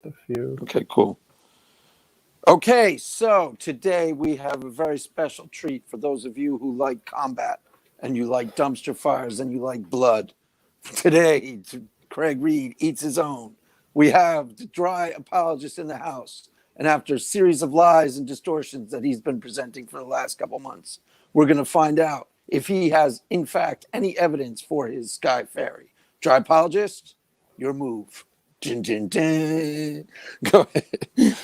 a few. Okay, cool. Okay, so today we have a very special treat for those of you who like combat and you like dumpster fires and you like blood. Today, Craig Reed eats his own. We have the dry apologist in the house. And after a series of lies and distortions that he's been presenting for the last couple months, we're going to find out if he has, in fact, any evidence for his sky fairy. Dry apologist, your move. Dun, dun, dun. Go ahead.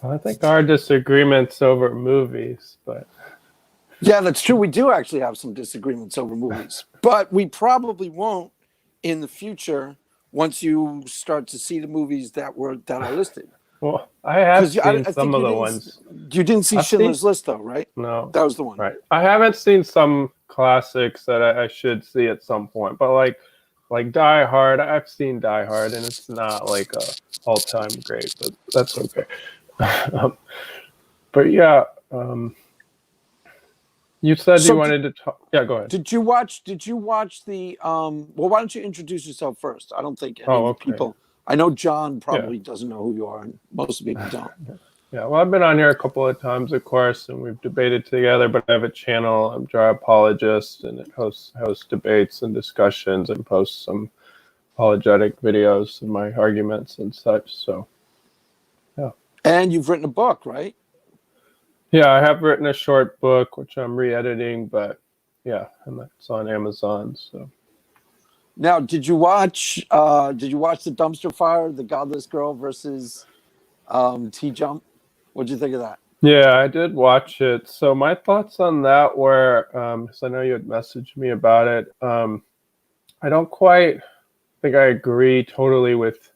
I think our disagreements over movies, but yeah, that's true. We do actually have some disagreements over movies, but we probably won't in the future once you start to see the movies that I listed. Well, I have seen some of the ones. You didn't see Schindler's List, though, right? No, that was the one. Right. I haven't seen some classics that I should see at some point, but like Die Hard, I've seen Die Hard, and it's not like a all-time great, but that's okay. But yeah, you said you wanted to talk. Yeah, go ahead. Did you watch the well, why don't you introduce yourself first? I don't think any people. I know John probably doesnn't know who you are, and most people don't. Yeah, well, I've been on here a couple of times, of course, and we've debated together, but I have a channel. I'm Dry Apologist, and it hosts debates and discussions and posts some apologetic videos of my arguments and such. So, yeah. And you've written a book, right? Yeah, I have written a short book, which I'm re-editing, but yeah, and it's on Amazon. So now, did you watch the dumpster fire, the Godless Girl versus T-Jump? What'd you think of that? Yeah, I did watch it. So my thoughts on that were, because I know you had messaged me about it. I don't quite think I agree totally with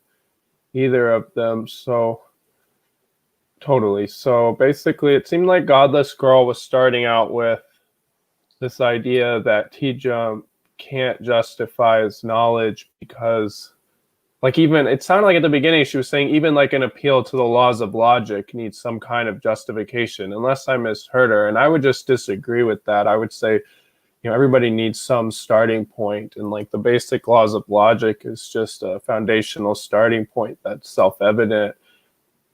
either of them. So basically, it seemed like Godless Girl was starting out with this idea that T-Jump can't justify his knowledge because, like, even it sounded like at the beginning she was saying even like an appeal to the laws of logic needs some kind of justification, unless I misheard her. And I would just disagree with that. I would say, everybody needs some starting point, and like the basic laws of logic is just a foundational starting point that's self-evident.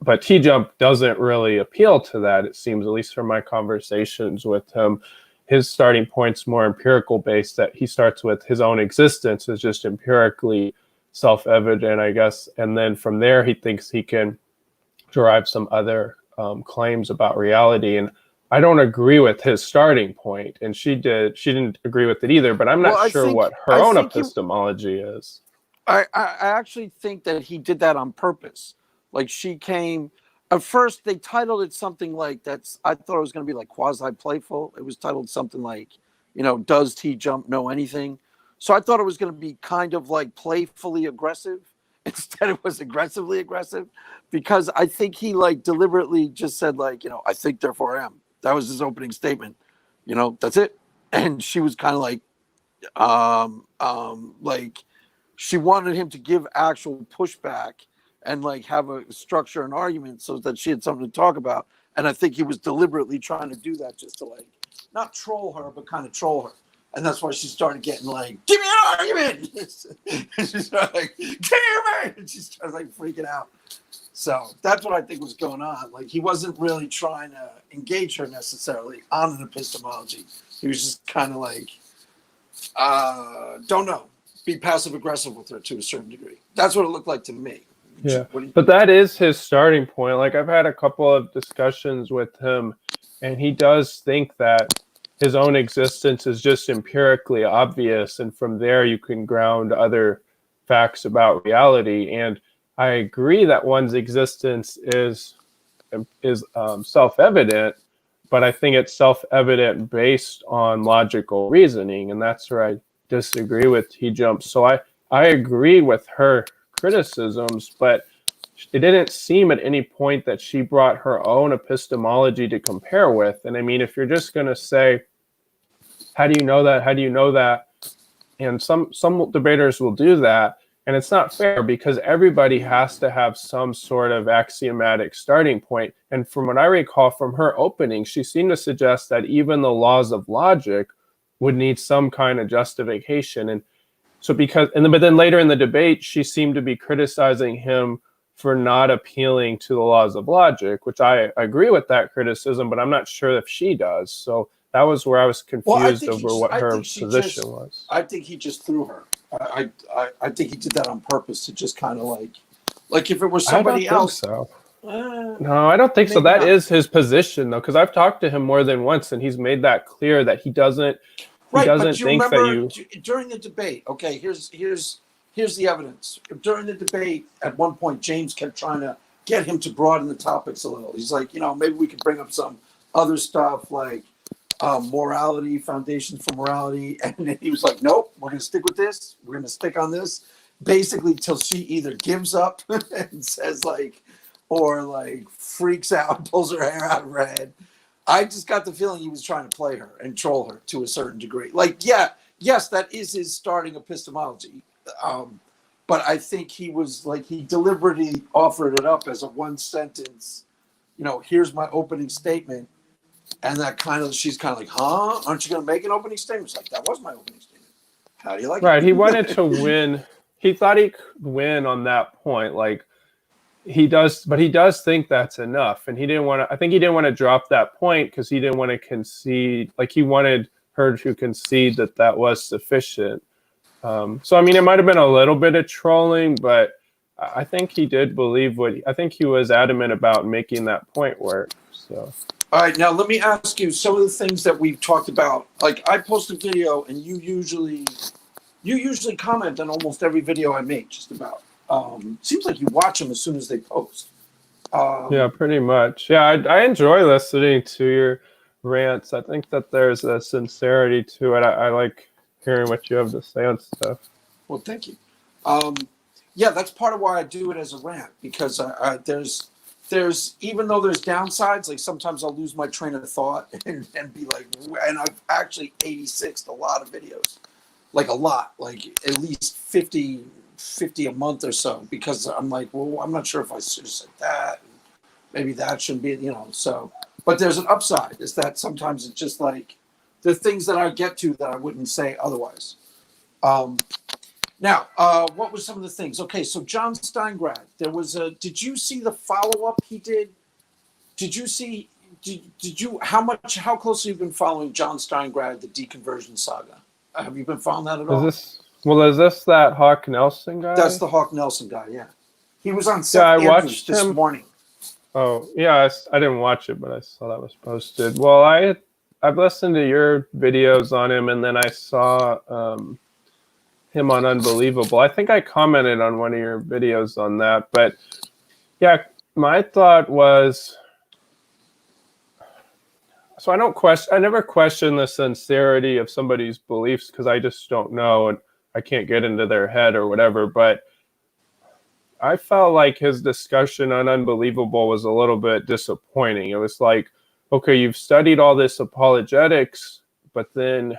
But T-Jump doesn't really appeal to that, it seems, at least from my conversations with him. His starting point's more empirical based, that he starts with his own existence is just empirically self-evident, I guess. And then from there, he thinks he can derive some other claims about reality. And I don't agree with his starting point. And she didn't agree with it either, but I'm not sure what her own epistemology is. I actually think that he did that on purpose. Like, she came, at first they titled it something like I thought it was going to be like quasi-playful. It was titled something like, does T-Jump know anything? So I thought it was going to be kind of like playfully aggressive. Instead, it was aggressively aggressive, because I think he like deliberately just said like, I think therefore I am. That was his opening statement. That's it. And she was kind of like she wanted him to give actual pushback and like have a structure and argument so that she had something to talk about. And I think he was deliberately trying to do that just to like not troll her, but kind of troll her. And that's why she started getting like, give me an argument. And she started like, damn it. And she started like freaking out. So that's what I think was going on. Like, he wasn't really trying to engage her necessarily on an epistemology. He was just kind of like, don't know, be passive aggressive with her to a certain degree. That's what it looked like to me. Yeah, but that is his starting point. Like, I've had a couple of discussions with him, and he does think that his own existence is just empirically obvious, and from there you can ground other facts about reality. And I agree that one's existence is self-evident, but I think it's self-evident based on logical reasoning, and that's where I disagree with T-Jump. So I agree with her criticisms, but it didn't seem at any point that she brought her own epistemology to compare with. And I mean, if you're just going to say, how do you know that? How do you know that? And some debaters will do that. And it's not fair, because everybody has to have some sort of axiomatic starting point. And from what I recall from her opening, she seemed to suggest that even the laws of logic would need some kind of justification. And so but then later in the debate, she seemed to be criticizing him for not appealing to the laws of logic, which I agree with that criticism, but I'm not sure if she does. So that was where I was confused over what her position was. I think he just threw her. I think he did that on purpose to just kind of like if it was somebody else. So. No, I don't think so. That is his position, though, because I've talked to him more than once, and he's made that clear that he doesn't. He doesn't think that you. During the debate, okay, here's the evidence. During the debate, at one point, James kept trying to get him to broaden the topics a little. He's like, maybe we could bring up some other stuff like morality, foundations for morality, and then he was like, nope, we're going to stick with this. We're going to stick on this, basically till she either gives up and says or freaks out, pulls her hair out of her head. I just got the feeling he was trying to play her and troll her to a certain degree. Yes, that is his starting epistemology. But I think he was he deliberately offered it up as a one sentence, here's my opening statement. And that she's kind of like, huh? Aren't you going to make an opening statement? It's like, that was my opening statement. How do you like it? Right. He wanted to win. He thought he could win on that point. He does, but he does think that's enough. And I think he didn't want to drop that point because he didn't want to concede. He wanted her to concede that was sufficient. So, I mean, it might have been a little bit of trolling, but I think he did believe I think he was adamant about making that point work. So. All right, now let me ask you some of the things that we've talked about. I post a video, and you usually comment on almost every video I make, just about. Seems like you watch them as soon as they post. Yeah, pretty much. Yeah, I enjoy listening to your rants. I think that there's a sincerity to it. I like hearing what you have to say on stuff. Well, thank you. Yeah, that's part of why I do it as a rant, because there's even though there's downsides, sometimes I'll lose my train of thought and be and I've actually 86'd a lot of videos, a lot, at least 50 a month or so, because I'm well, I'm not sure if I should have said that. Maybe that shouldn't be, so. But there's an upside, is that sometimes it's just the things that I get to that I wouldn't say otherwise. Now, what were some of the things? Okay, so John Steingrad, did you see the follow-up he did? How closely have you been following John Steingrad, the deconversion saga? Have you been following that at all? Is this that Hawk Nelson guy? That's the Hawk Nelson guy, yeah. He was on Seth Andrews this morning. Oh, yeah, I didn't watch it, but I saw that was posted. Well, I've listened to your videos on him, and then I saw him on Unbelievable. I think I commented on one of your videos on that. But, yeah, my thought was... So I never question the sincerity of somebody's beliefs because I just don't know, and I can't get into their head or whatever, but I felt like his discussion on Unbelievable was a little bit disappointing. It was okay, you've studied all this apologetics, but then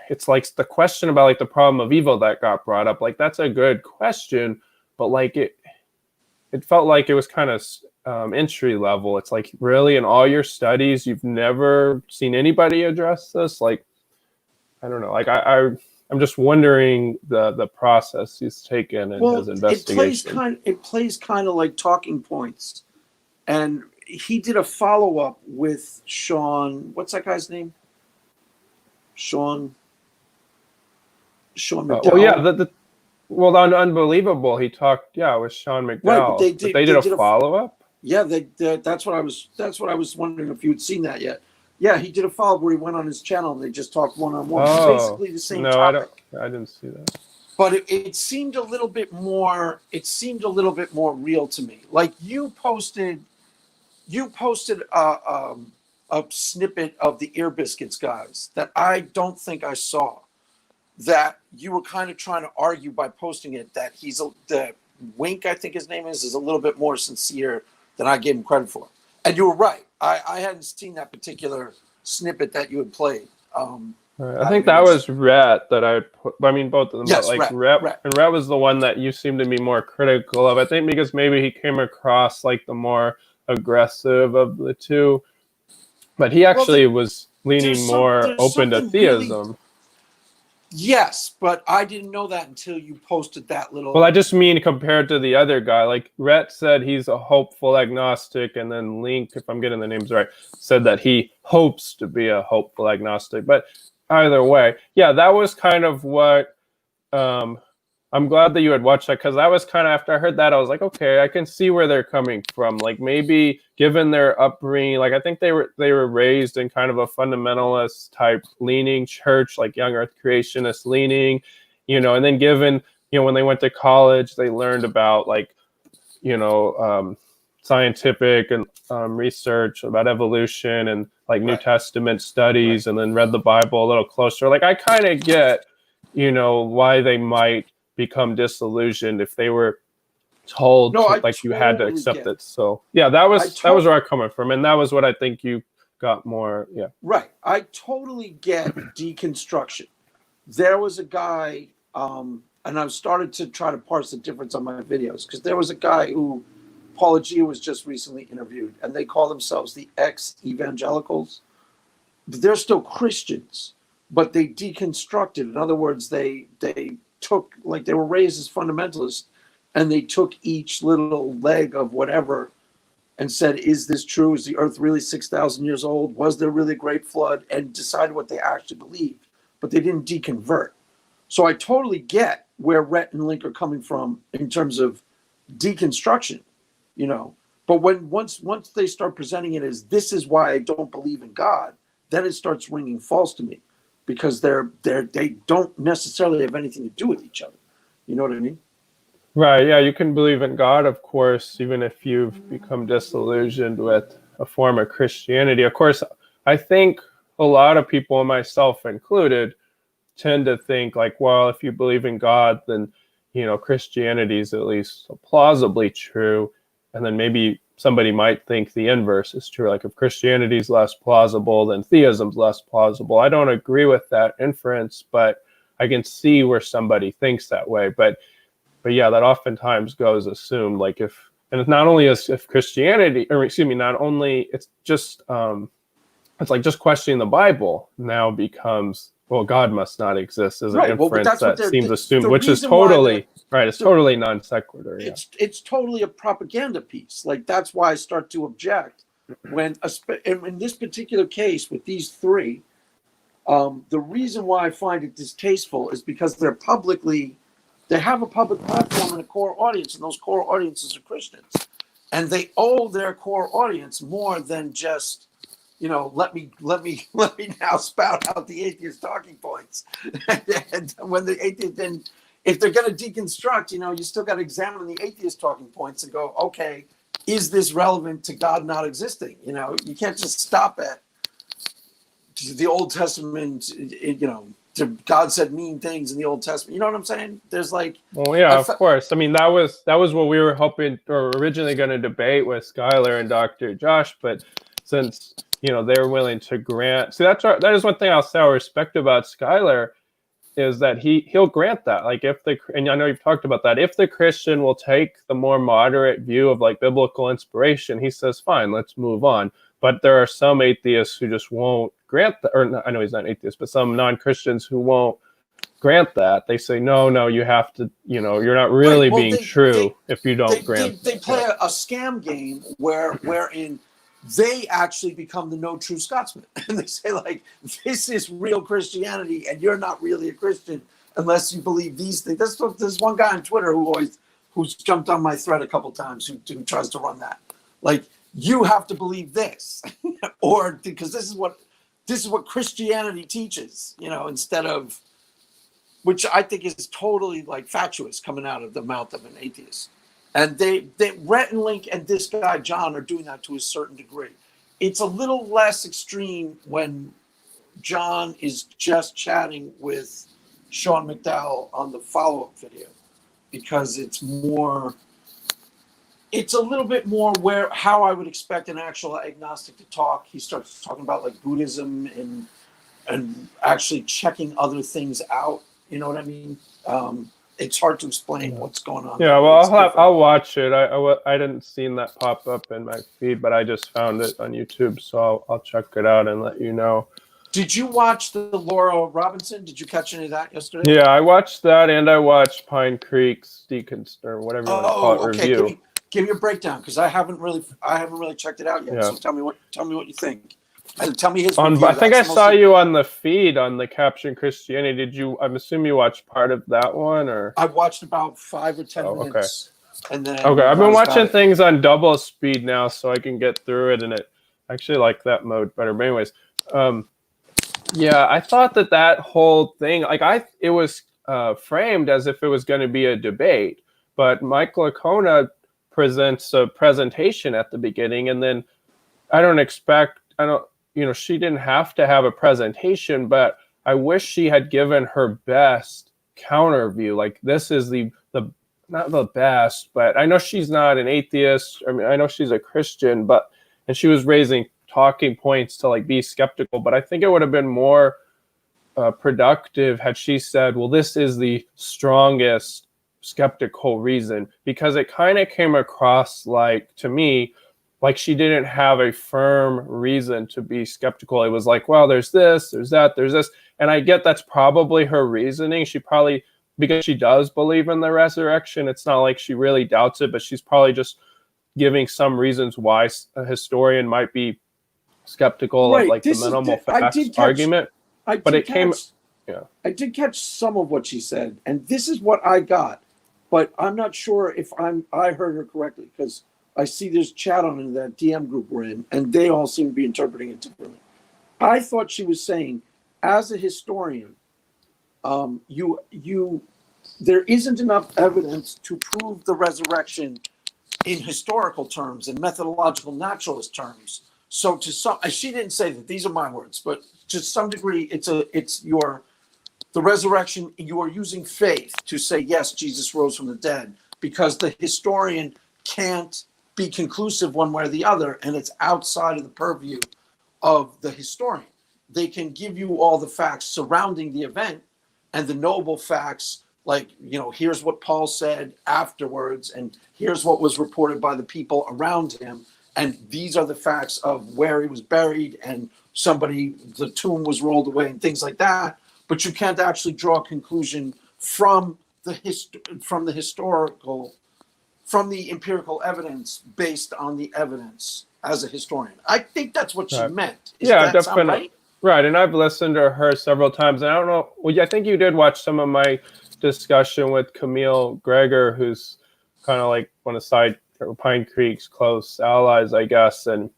it's the question about the problem of evil that got brought up. That's a good question, but it felt like it was kind of entry level. It's really in all your studies, you've never seen anybody address this? I don't know. I'm just wondering the process he's taken in his investigation. It plays kind of like talking points. And he did a follow-up with Sean. What's that guy's name? Sean McDowell. Oh, yeah. Well, on Unbelievable, he talked, with Sean McDowell. Right, but they did a follow-up? Yeah, that's what I was wondering if you had seen that yet. Yeah, he did a follow-up where he went on his channel and they just talked one-on-one. Oh, basically the same topic. I didn't see that. But it seemed a little bit more real to me. You posted a snippet of the Ear Biscuits guys that I don't think I saw. That you were kind of trying to argue by posting it that the Wink, I think his name is a little bit more sincere than I gave him credit for. And you were right. I hadn't seen that particular snippet that you had played. I think that was Rhett that I put. I mean, both of them. Yes, but Rhett. And Rhett was the one that you seemed to be more critical of. I think because maybe he came across the more aggressive of the two. But he actually was leaning more open to theism. Yes, but I didn't know that until you posted that little. Well, I just mean compared to the other guy. Like Rhett said he's a hopeful agnostic, and then Link, if I'm getting the names right, said that he hopes to be a hopeful agnostic. But either way, yeah, that was kind of what I'm glad that you had watched that, because that was kind of, after I heard that, I was like, okay, I can see where they're coming from. Like maybe given their upbringing, like I think they were raised in kind of a fundamentalist type leaning church, like young Earth creationist leaning, and then given, when they went to college, they learned about like, scientific and research about evolution and like New Testament studies, and then read the Bible a little closer. Like I kind of get, why they might become disillusioned if they were told you had to accept it. So yeah, that was where I'm coming from, and that was what I think you got more. Yeah, right. I totally get deconstruction. There was a guy, and I've started to try to parse the difference on my videos, because there was a guy who Apologist was just recently interviewed, and they call themselves the ex-evangelicals. They're still Christians, but they deconstructed. In other words, they took, like, they were raised as fundamentalists, and they took each little leg of whatever and said, is this true? Is the earth really 6,000 years old? Was there really a great flood? And decided what they actually believed, but they didn't deconvert. So I totally get where Rhett and Link are coming from in terms of deconstruction, but once they start presenting it as, this is why I don't believe in God, then it starts ringing false to me, because they don't necessarily have anything to do with each other. You know what I mean? Right. Yeah, you can believe in God, of course, even if you've become disillusioned with a form of Christianity. Of course, I think a lot of people, myself included, tend to think like, well, if you believe in God, then, Christianity is at least plausibly true. And then maybe somebody might think the inverse is true. Like if Christianity is less plausible, then theism's less plausible. I don't agree with that inference, but I can see where somebody thinks that way. But yeah, that oftentimes goes assumed. Like and it's not only if Christianity, or excuse me, not only it's just it's like just questioning the Bible now becomes, well, God must not exist as an inference that seems assumed, which is totally right. It's totally non sequitur. Yeah. It's totally a propaganda piece. Like that's why I start to object when, in this particular case with these three, the reason why I find it distasteful is because they have a public platform and a core audience, and those core audiences are Christians, and they owe their core audience more than just, let me now spout out the atheist talking points. And when the atheist, then if they're going to deconstruct, you still got to examine the atheist talking points and go, okay, is this relevant to God not existing? You can't just stop at the Old Testament, God said mean things in the Old Testament. You know what I'm saying? There's like, well, yeah, of course. I mean, that was what we were hoping, or originally going to debate with Skylar and Dr. Josh, but since they're willing to grant. See, that is one thing I'll say I respect about Skylar, is that he'll grant that. Like and I know you've talked about that, if the Christian will take the more moderate view of like biblical inspiration, he says, fine, let's move on. But there are some atheists who just won't grant that, or I know he's not an atheist, but some non-Christians who won't grant that. They say, no, you have to, you're not really being true if you don't grant. They play a scam game wherein they actually become the no true Scotsman. And they say, like, this is real Christianity, and you're not really a Christian unless you believe these things. There's one guy on Twitter who's jumped on my thread a couple times who tries to run that. Like, you have to believe this, or because this is what Christianity teaches, instead of, which I think is totally like fatuous coming out of the mouth of an atheist. And Rhett and Link and this guy John are doing that to a certain degree. It's a little less extreme when John is just chatting with Sean McDowell on the follow-up video, because it's a little bit more how I would expect an actual agnostic to talk. He starts talking about like Buddhism and actually checking other things out. You know what I mean? It's hard to explain what's going on. Yeah, well, I'll watch it. I didn't seen that pop up in my feed, but I just found it on YouTube, so I'll check it out and let you know. Did you watch the Laura Robinson? Did you catch any of that yesterday? Yeah, I watched that, and I watched Pine Creek's or whatever you want to call it, Okay. review. Give me a breakdown, because I haven't really checked it out yet. Yeah. So tell me what you think, and tell me his I review. think I saw you on the feed on the Caption Christianity. Did you? I'm assuming you watched part of that one, or I watched about 5 or 10 okay. minutes, and then Okay, I've been watching things on double speed now, so I can get through it, and I actually like that mode better. But anyways, yeah, I thought that whole thing, like it was framed as if it was going to be a debate, but Mike Lacona presents a presentation at the beginning, and then she didn't have to have a presentation, but I wish she had given her best counter view. Like, this is the not the best, but I know she's not an atheist. I mean, I know she's a Christian, and she was raising talking points to like be skeptical, but I think it would have been more productive had she said, well, this is the strongest skeptical reason, because it kind of came across like, to me, like she didn't have a firm reason to be skeptical. It was like, well, there's this, there's that, there's this. And I get that's probably her reasoning. She probably, because she does believe in the resurrection, it's not like she really doubts it, but she's probably just giving some reasons why a historian might be skeptical of like the minimal facts argument. I did catch some of what she said, and this is what I got, but I'm not sure if I heard her correctly, because I see there's chat on in that DM group we're in, and they all seem to be interpreting it differently. I thought she was saying, as a historian, there isn't enough evidence to prove the resurrection in historical terms and methodological naturalist terms. So she didn't say that, these are my words, but to some degree, the resurrection, you are using faith to say, yes, Jesus rose from the dead, because the historian can't be conclusive one way or the other, and it's outside of the purview of the historian. They can give you all the facts surrounding the event and the noble facts, like, here's what Paul said afterwards, and here's what was reported by the people around him, and these are the facts of where he was buried, and the tomb was rolled away, and things like that. But you can't actually draw a conclusion from the empirical evidence based on the evidence as a historian. I think that's what she meant. Yeah, definitely. Right, and I've listened to her several times, and I don't know. Well, I think you did watch some of my discussion with Camille Greger, who's kind of like one of Pine Creek's close allies, I guess, and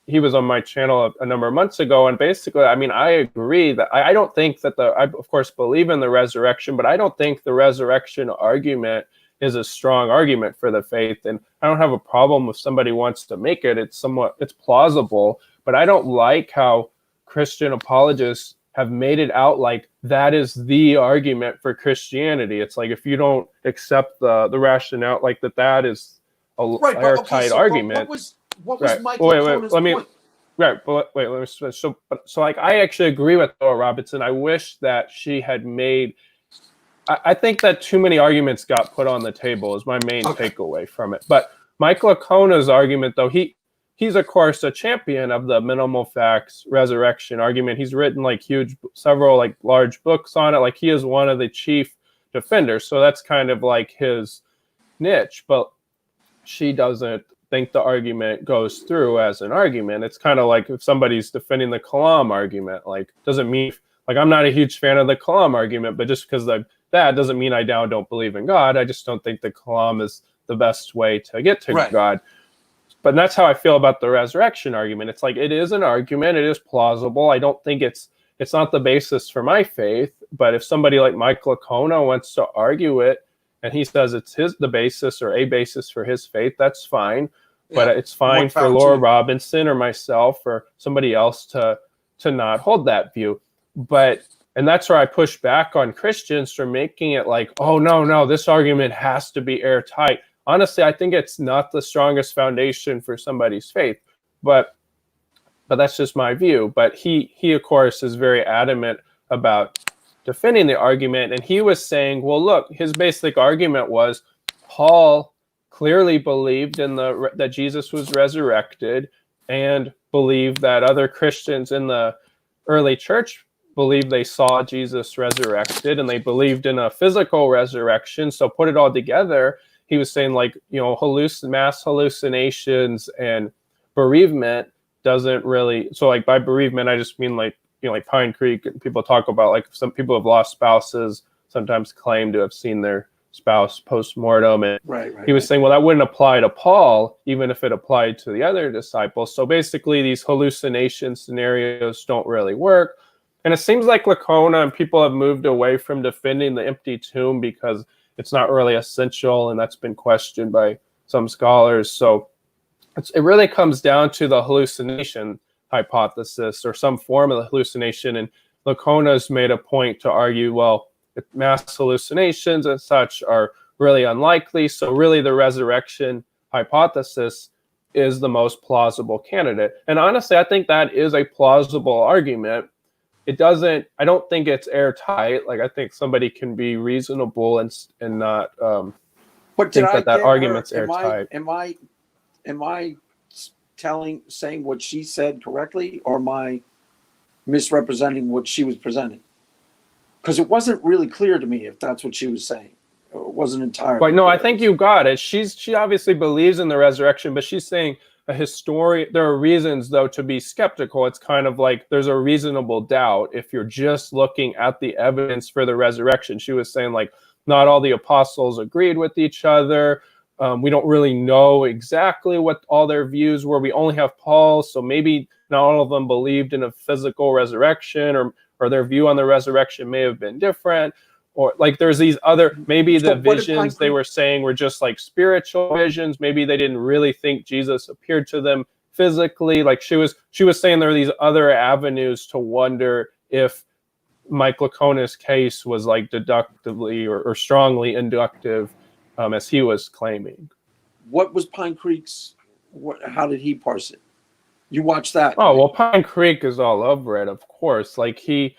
he was on my channel a number of months ago. And basically, I mean, I agree that I don't think that I of course believe in the resurrection, but I don't think the resurrection argument is a strong argument for the faith. And I don't have a problem if somebody wants to make it. It's plausible, but I don't like how Christian apologists have made it out like that is the argument for Christianity. It's like, if you don't accept the rationale, like that is a airtight argument. What was Michael Lacona's point? Right, but wait, let me switch. So like, I actually agree with Laura Robinson. I wish that she had made. I think that too many arguments got put on the table is my main takeaway from it. But Mike Lacona's argument, though, he's of course a champion of the minimal facts resurrection argument. He's written like several like large books on it. Like, he is one of the chief defenders. So that's kind of like his niche. But she doesn't think the argument goes through as an argument. It's kind of like if somebody's defending the Kalam argument, like, doesn't mean, like, I'm not a huge fan of the Kalam argument, but just because that doesn't mean I don't believe in God. I just don't think the Kalam is the best way to get to God. But that's how I feel about the resurrection argument. It's like, it is an argument. It is plausible. I don't think it's not the basis for my faith. But if somebody like Mike Lacona wants to argue it, and he says it's the basis or a basis for his faith, that's fine. Yeah. But it's fine for Laura Robinson or myself or somebody else to not hold that view. And that's where I push back on Christians for making it like, oh, no, this argument has to be airtight. Honestly, I think it's not the strongest foundation for somebody's faith, but that's just my view. But he of course is very adamant about defending the argument, and he was saying, well, look, his basic argument was Paul clearly believed in that Jesus was resurrected, and believed that other Christians in the early church believed they saw Jesus resurrected, and they believed in a physical resurrection. So put it all together, he was saying, like, you know, mass hallucinations and bereavement doesn't really. So like by bereavement, I just mean like, you know, like Pine Creek, and people talk about like some people have lost spouses, sometimes claim to have seen their spouse post-mortem, and he was saying, well, that wouldn't apply to Paul, even if it applied to the other disciples. So basically these hallucination scenarios don't really work. And it seems like Lacona and people have moved away from defending the empty tomb because it's not really essential, and that's been questioned by some scholars. So it really comes down to the hallucination hypothesis, or some form of the hallucination. And Lacona's made a point to argue, well, mass hallucinations and such are really unlikely. So really the resurrection hypothesis is the most plausible candidate. And honestly, I think that is a plausible argument. I don't think it's airtight. Like, I think somebody can be reasonable and not but think that argument's airtight. Am I saying what she said correctly, or am I misrepresenting what she was presenting? Because it wasn't really clear to me if that's what she was saying. It wasn't entirely. But no, I think you got it. She obviously believes in the resurrection, but she's saying there are reasons though to be skeptical. It's kind of like there's a reasonable doubt if you're just looking at the evidence for the resurrection. She was saying, like, not all the apostles agreed with each other. We don't really know exactly what all their views were. We only have Paul, so maybe not all of them believed in a physical resurrection, or their view on the resurrection may have been different. Or like there's these other, maybe the visions they were saying were just like spiritual visions. Maybe they didn't really think Jesus appeared to them physically. Like she was saying there are these other avenues to wonder if Mike Lacona's case was like deductively or strongly inductive, as he was claiming. What was Pine Creek's, how did he parse it? You watched that? Oh, well, Pine Creek is all over it, of course. Like he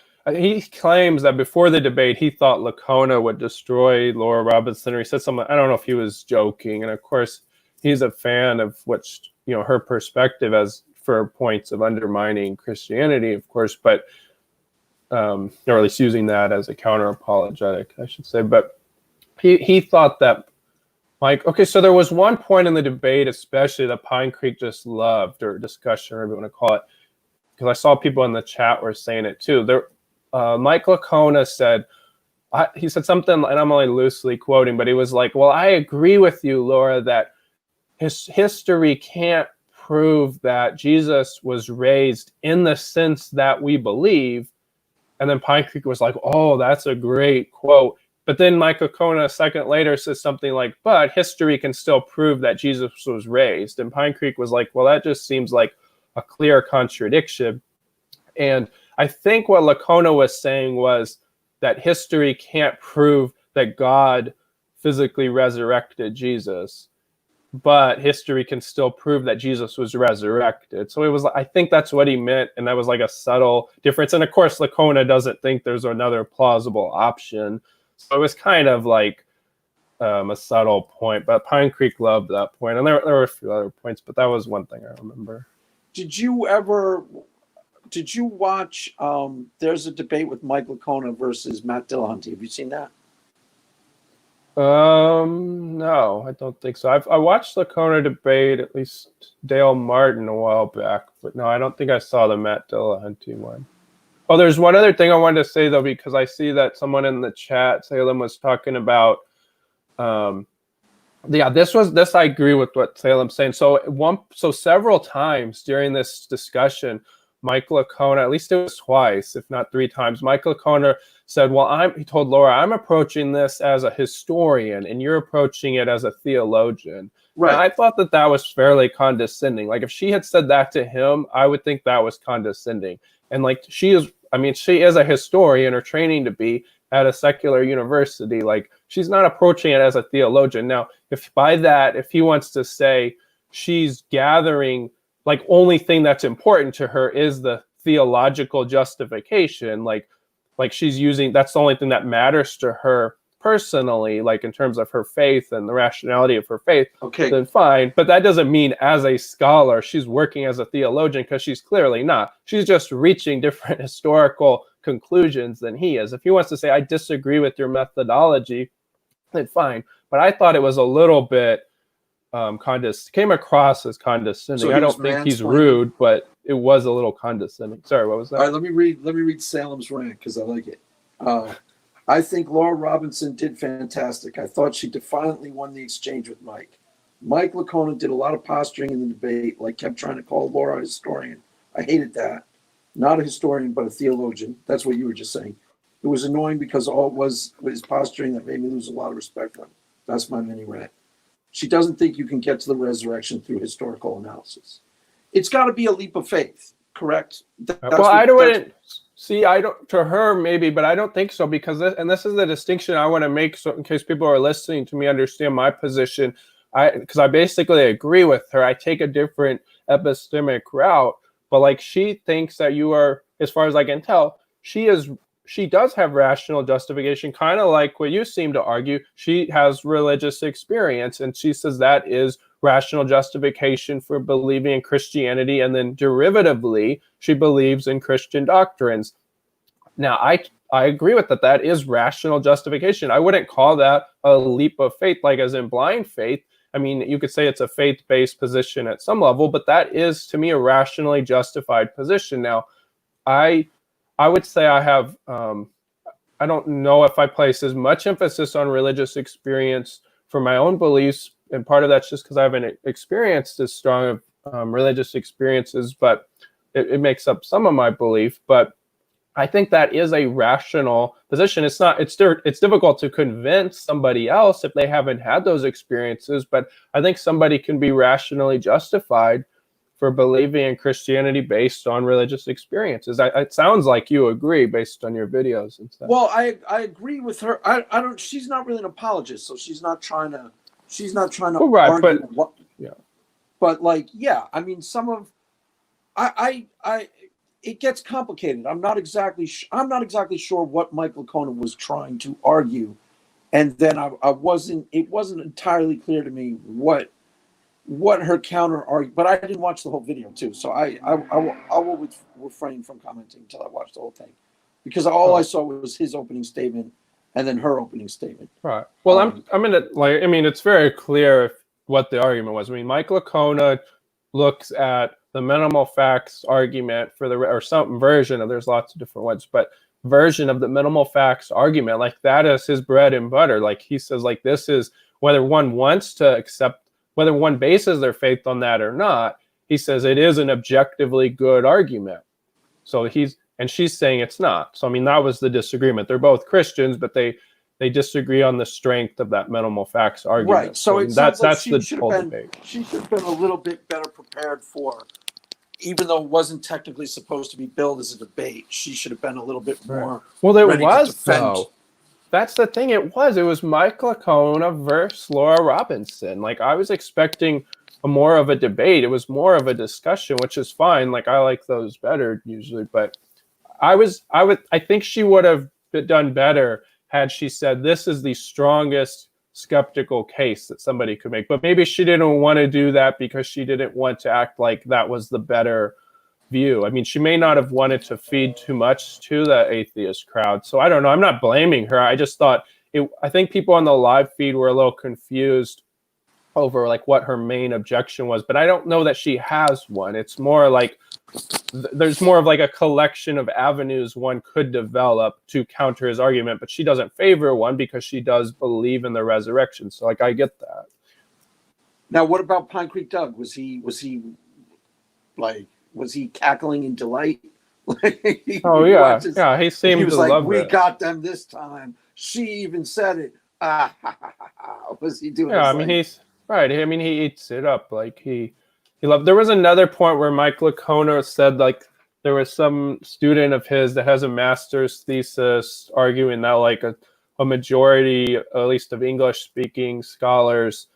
claims that before the debate, he thought Lacona would destroy Laura Robinson, or he said something. I don't know if he was joking. And of course, he's a fan of what's, you know, her perspective as for points of undermining Christianity, of course, but or at least using that as a counter apologetic, I should say. But he thought that okay, so there was one point in the debate, especially that Pine Creek just loved, or discussion, or whatever you want to call it, because I saw people in the chat were saying it too. Mike Lacona said, he said something, and I'm only loosely quoting, but he was like, well, I agree with you, Laura, that history can't prove that Jesus was raised in the sense that we believe. And then Pine Creek was like, oh, that's a great quote. But then Mike Lacona a second later says something like, but history can still prove that Jesus was raised. And Pine Creek was like, well, that just seems like a clear contradiction. And I think what Lacona was saying was that history can't prove that God physically resurrected Jesus, but history can still prove that Jesus was resurrected. So it was, I think that's what he meant, and that was like a subtle difference. And of course, Lacona doesn't think there's another plausible option. So it was kind of like a subtle point, but Pine Creek loved that point. And there were a few other points, but that was one thing I remember. Did you watch, there's a debate with Mike Lacona versus Matt Dillahunty. Have you seen that? No, I don't think so. I watched Lacona debate, at least Dale Martin, a while back, but no, I don't think I saw the Matt Dillahunty one. Oh, there's one other thing I wanted to say, though, because I see that someone in the chat, Salem, was talking about, this I agree with what Salem's saying. So several times during this discussion, Mike Lacona, at least it was twice, if not three times, Mike Lacona said, well, he told Laura, I'm approaching this as a historian and you're approaching it as a theologian. Right. And I thought that was fairly condescending. Like if she had said that to him, I would think that was condescending. And like she is a historian, or training to be at a secular university. Like she's not approaching it as a theologian. Now, if he wants to say she's gathering, like only thing that's important to her is the theological justification, like she's using, that's the only thing that matters to her personally, like in terms of her faith and the rationality of her faith, Okay. then fine. But that doesn't mean as a scholar, she's working as a theologian, because she's clearly not. She's just reaching different historical conclusions than he is. If he wants to say, I disagree with your methodology, then fine. But I thought it was a little bit came across as condescending. So I don't think he's rude, but it was a little condescending. Sorry, what was that? All right, let me read Salem's rant because I like it. I think Laura Robinson did fantastic. I thought she defiantly won the exchange with Mike. Mike Licona did a lot of posturing in the debate, like kept trying to call Laura a historian. I hated that. Not a historian, but a theologian. That's what you were just saying. It was annoying because all it was his posturing that made me lose a lot of respect for him. That's my mini rant. She doesn't think you can get to the resurrection through historical analysis. It's got to be a leap of faith, correct? I don't see. I don't to her maybe, but I don't think so, because this is the distinction I want to make, so in case people are listening to me understand my position. Because I basically agree with her. I take a different epistemic route, but like she thinks that you are, as far as I can tell, she does have rational justification, kind of like what you seem to argue. She has religious experience, and she says that is rational justification for believing in Christianity, and then derivatively, she believes in Christian doctrines. Now, I agree with that. That is rational justification. I wouldn't call that a leap of faith, like as in blind faith. I mean, you could say it's a faith-based position at some level, but that is, to me, a rationally justified position. Now, I would say I have, I don't know if I place as much emphasis on religious experience for my own beliefs, and part of that's just because I haven't experienced as strong of religious experiences, but it makes up some of my belief. But I think that is a rational position. It's difficult to convince somebody else if they haven't had those experiences, but I think somebody can be rationally justified for believing in Christianity based on religious experiences. It sounds like you agree based on your videos and stuff. Well, I agree with her. I don't. She's not really an apologist, so she's not trying to argue. But like, yeah, I mean, some of it gets complicated. I'm not exactly sure what Mike Licona was trying to argue, and then it wasn't entirely clear to me what her counter argument. But I didn't watch the whole video too, so I will refrain from commenting until I watch the whole thing, because all I saw was his opening statement and then her opening statement. Right. Well, I'm in it. Like, I mean, it's very clear what the argument was. I mean, Mike Licona looks at the minimal facts argument or some version of, there's lots of different ones, but version of the minimal facts argument, like that is his bread and butter. Like he says, like, this is whether one wants to accept, whether one bases their faith on that or not, he says it is an objectively good argument. So she's saying it's not. So I mean, that was the disagreement. They're both Christians, but they disagree on the strength of that minimal facts argument. Right. So that's the whole debate. She should have been a little bit better prepared for, even though it wasn't technically supposed to be billed as a debate, she should have been a little bit more. Well, there was, though. That's the thing. It was Mike Licona versus Laura Robinson. Like, I was expecting more of a debate. It was more of a discussion, which is fine. Like, I like those better usually, but I think she would have done better had she said, this is the strongest skeptical case that somebody could make. But maybe she didn't want to do that because she didn't want to act like that was the better view. I mean, she may not have wanted to feed too much to the atheist crowd. So I don't know. I'm not blaming her. I just thought I think people on the live feed were a little confused over like what her main objection was, but I don't know that she has one. It's more like there's more of like a collection of avenues one could develop to counter his argument, but she doesn't favor one because she does believe in the resurrection. So like, I get that. Now, what about Pine Creek Doug? Was he cackling in delight? Oh yeah. Yeah. He seemed to love it. We got them this time. She even said it. Was he doing? Yeah. I mean, he's right. I mean, he eats it up. Like he loved. There was another point where Mike Licona said like there was some student of his that has a master's thesis arguing that like a majority, at least of English-speaking scholars,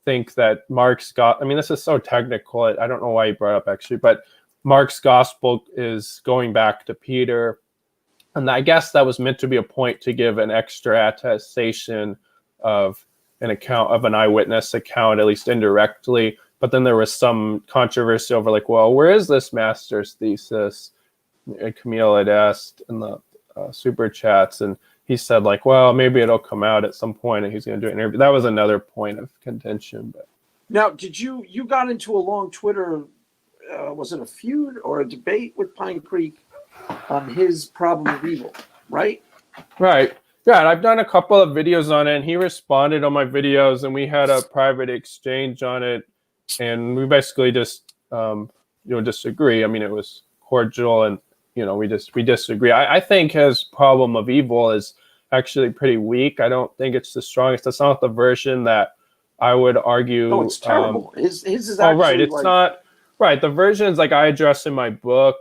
think that Mark's I mean, this is so technical. I don't know why he brought it up actually, but Mark's gospel is going back to Peter, And I guess that was meant to be a point to give an extra attestation of an account, of an eyewitness account, at least indirectly. But then there was some controversy over, like, well, where is this master's thesis? And Camille had asked in the super chats, and he said, like, well, maybe it'll come out at some point and he's going to do an interview. That was another point of contention. But now, did you got into a long Twitter, was it a feud or a debate with Pine Creek on his problem of evil, right? Right. Yeah, and I've done a couple of videos on it, and he responded on my videos, and we had a private exchange on it, and we basically just, disagree. I mean, it was cordial, and we disagree. I think his problem of evil is actually pretty weak. I don't think it's the strongest. It's not the version that I would argue. No, it's terrible. His is actually. Oh, right. It's not right. The versions like I address in my book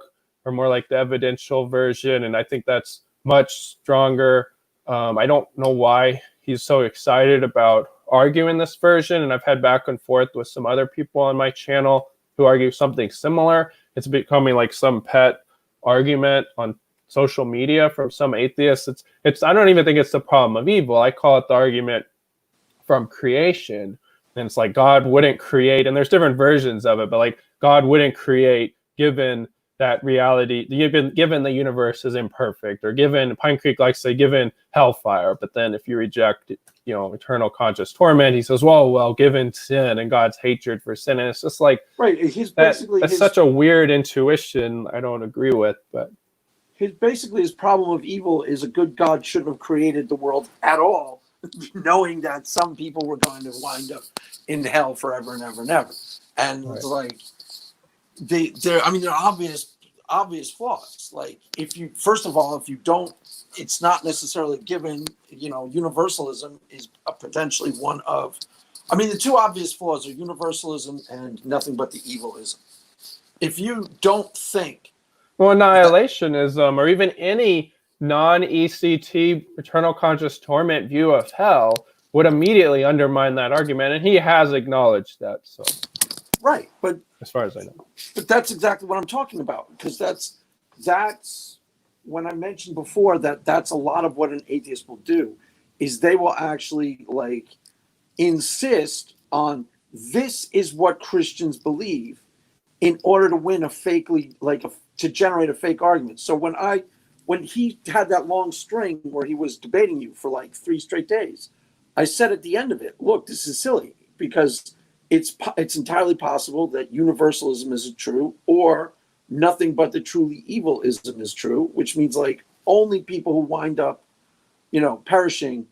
are more like the evidential version, and I think that's much stronger. I don't know why he's so excited about arguing this version, and I've had back and forth with some other people on my channel who argue something similar. It's becoming like some pet argument on social media from some atheists. It's I don't even think it's the problem of evil. I call it the argument from creation. And it's like God wouldn't create, and there's different versions of it, but like God wouldn't create given that reality, given the universe is imperfect, or given, Pine Creek likes to say, given hellfire. But then if you reject, eternal conscious torment, he says, well, given sin and God's hatred for sin. And it's just like, right. That's such a weird intuition I don't agree with. But his problem of evil is a good God shouldn't have created the world at all, knowing that some people were going to wind up in hell forever and ever and ever. And right. Like, they're obvious flaws. Like, if you don't, it's not necessarily given, universalism is potentially one of, the two obvious flaws are universalism and nothing but the evilism. If you don't think, well, annihilationism, or even any non-ECT eternal conscious torment view of hell, would immediately undermine that argument, and he has acknowledged that. So, right, but as far as I know, but that's exactly what I'm talking about, because that's when I mentioned before that's a lot of what an atheist will do, is they will actually like insist on this is what Christians believe in order to win to generate a fake argument. So when he had that long string where he was debating you for like 3 straight days, I said at the end of it, look, this is silly, because it's entirely possible that universalism isn't true, or nothing but the truly evilism is true, which means like only people who wind up, perishing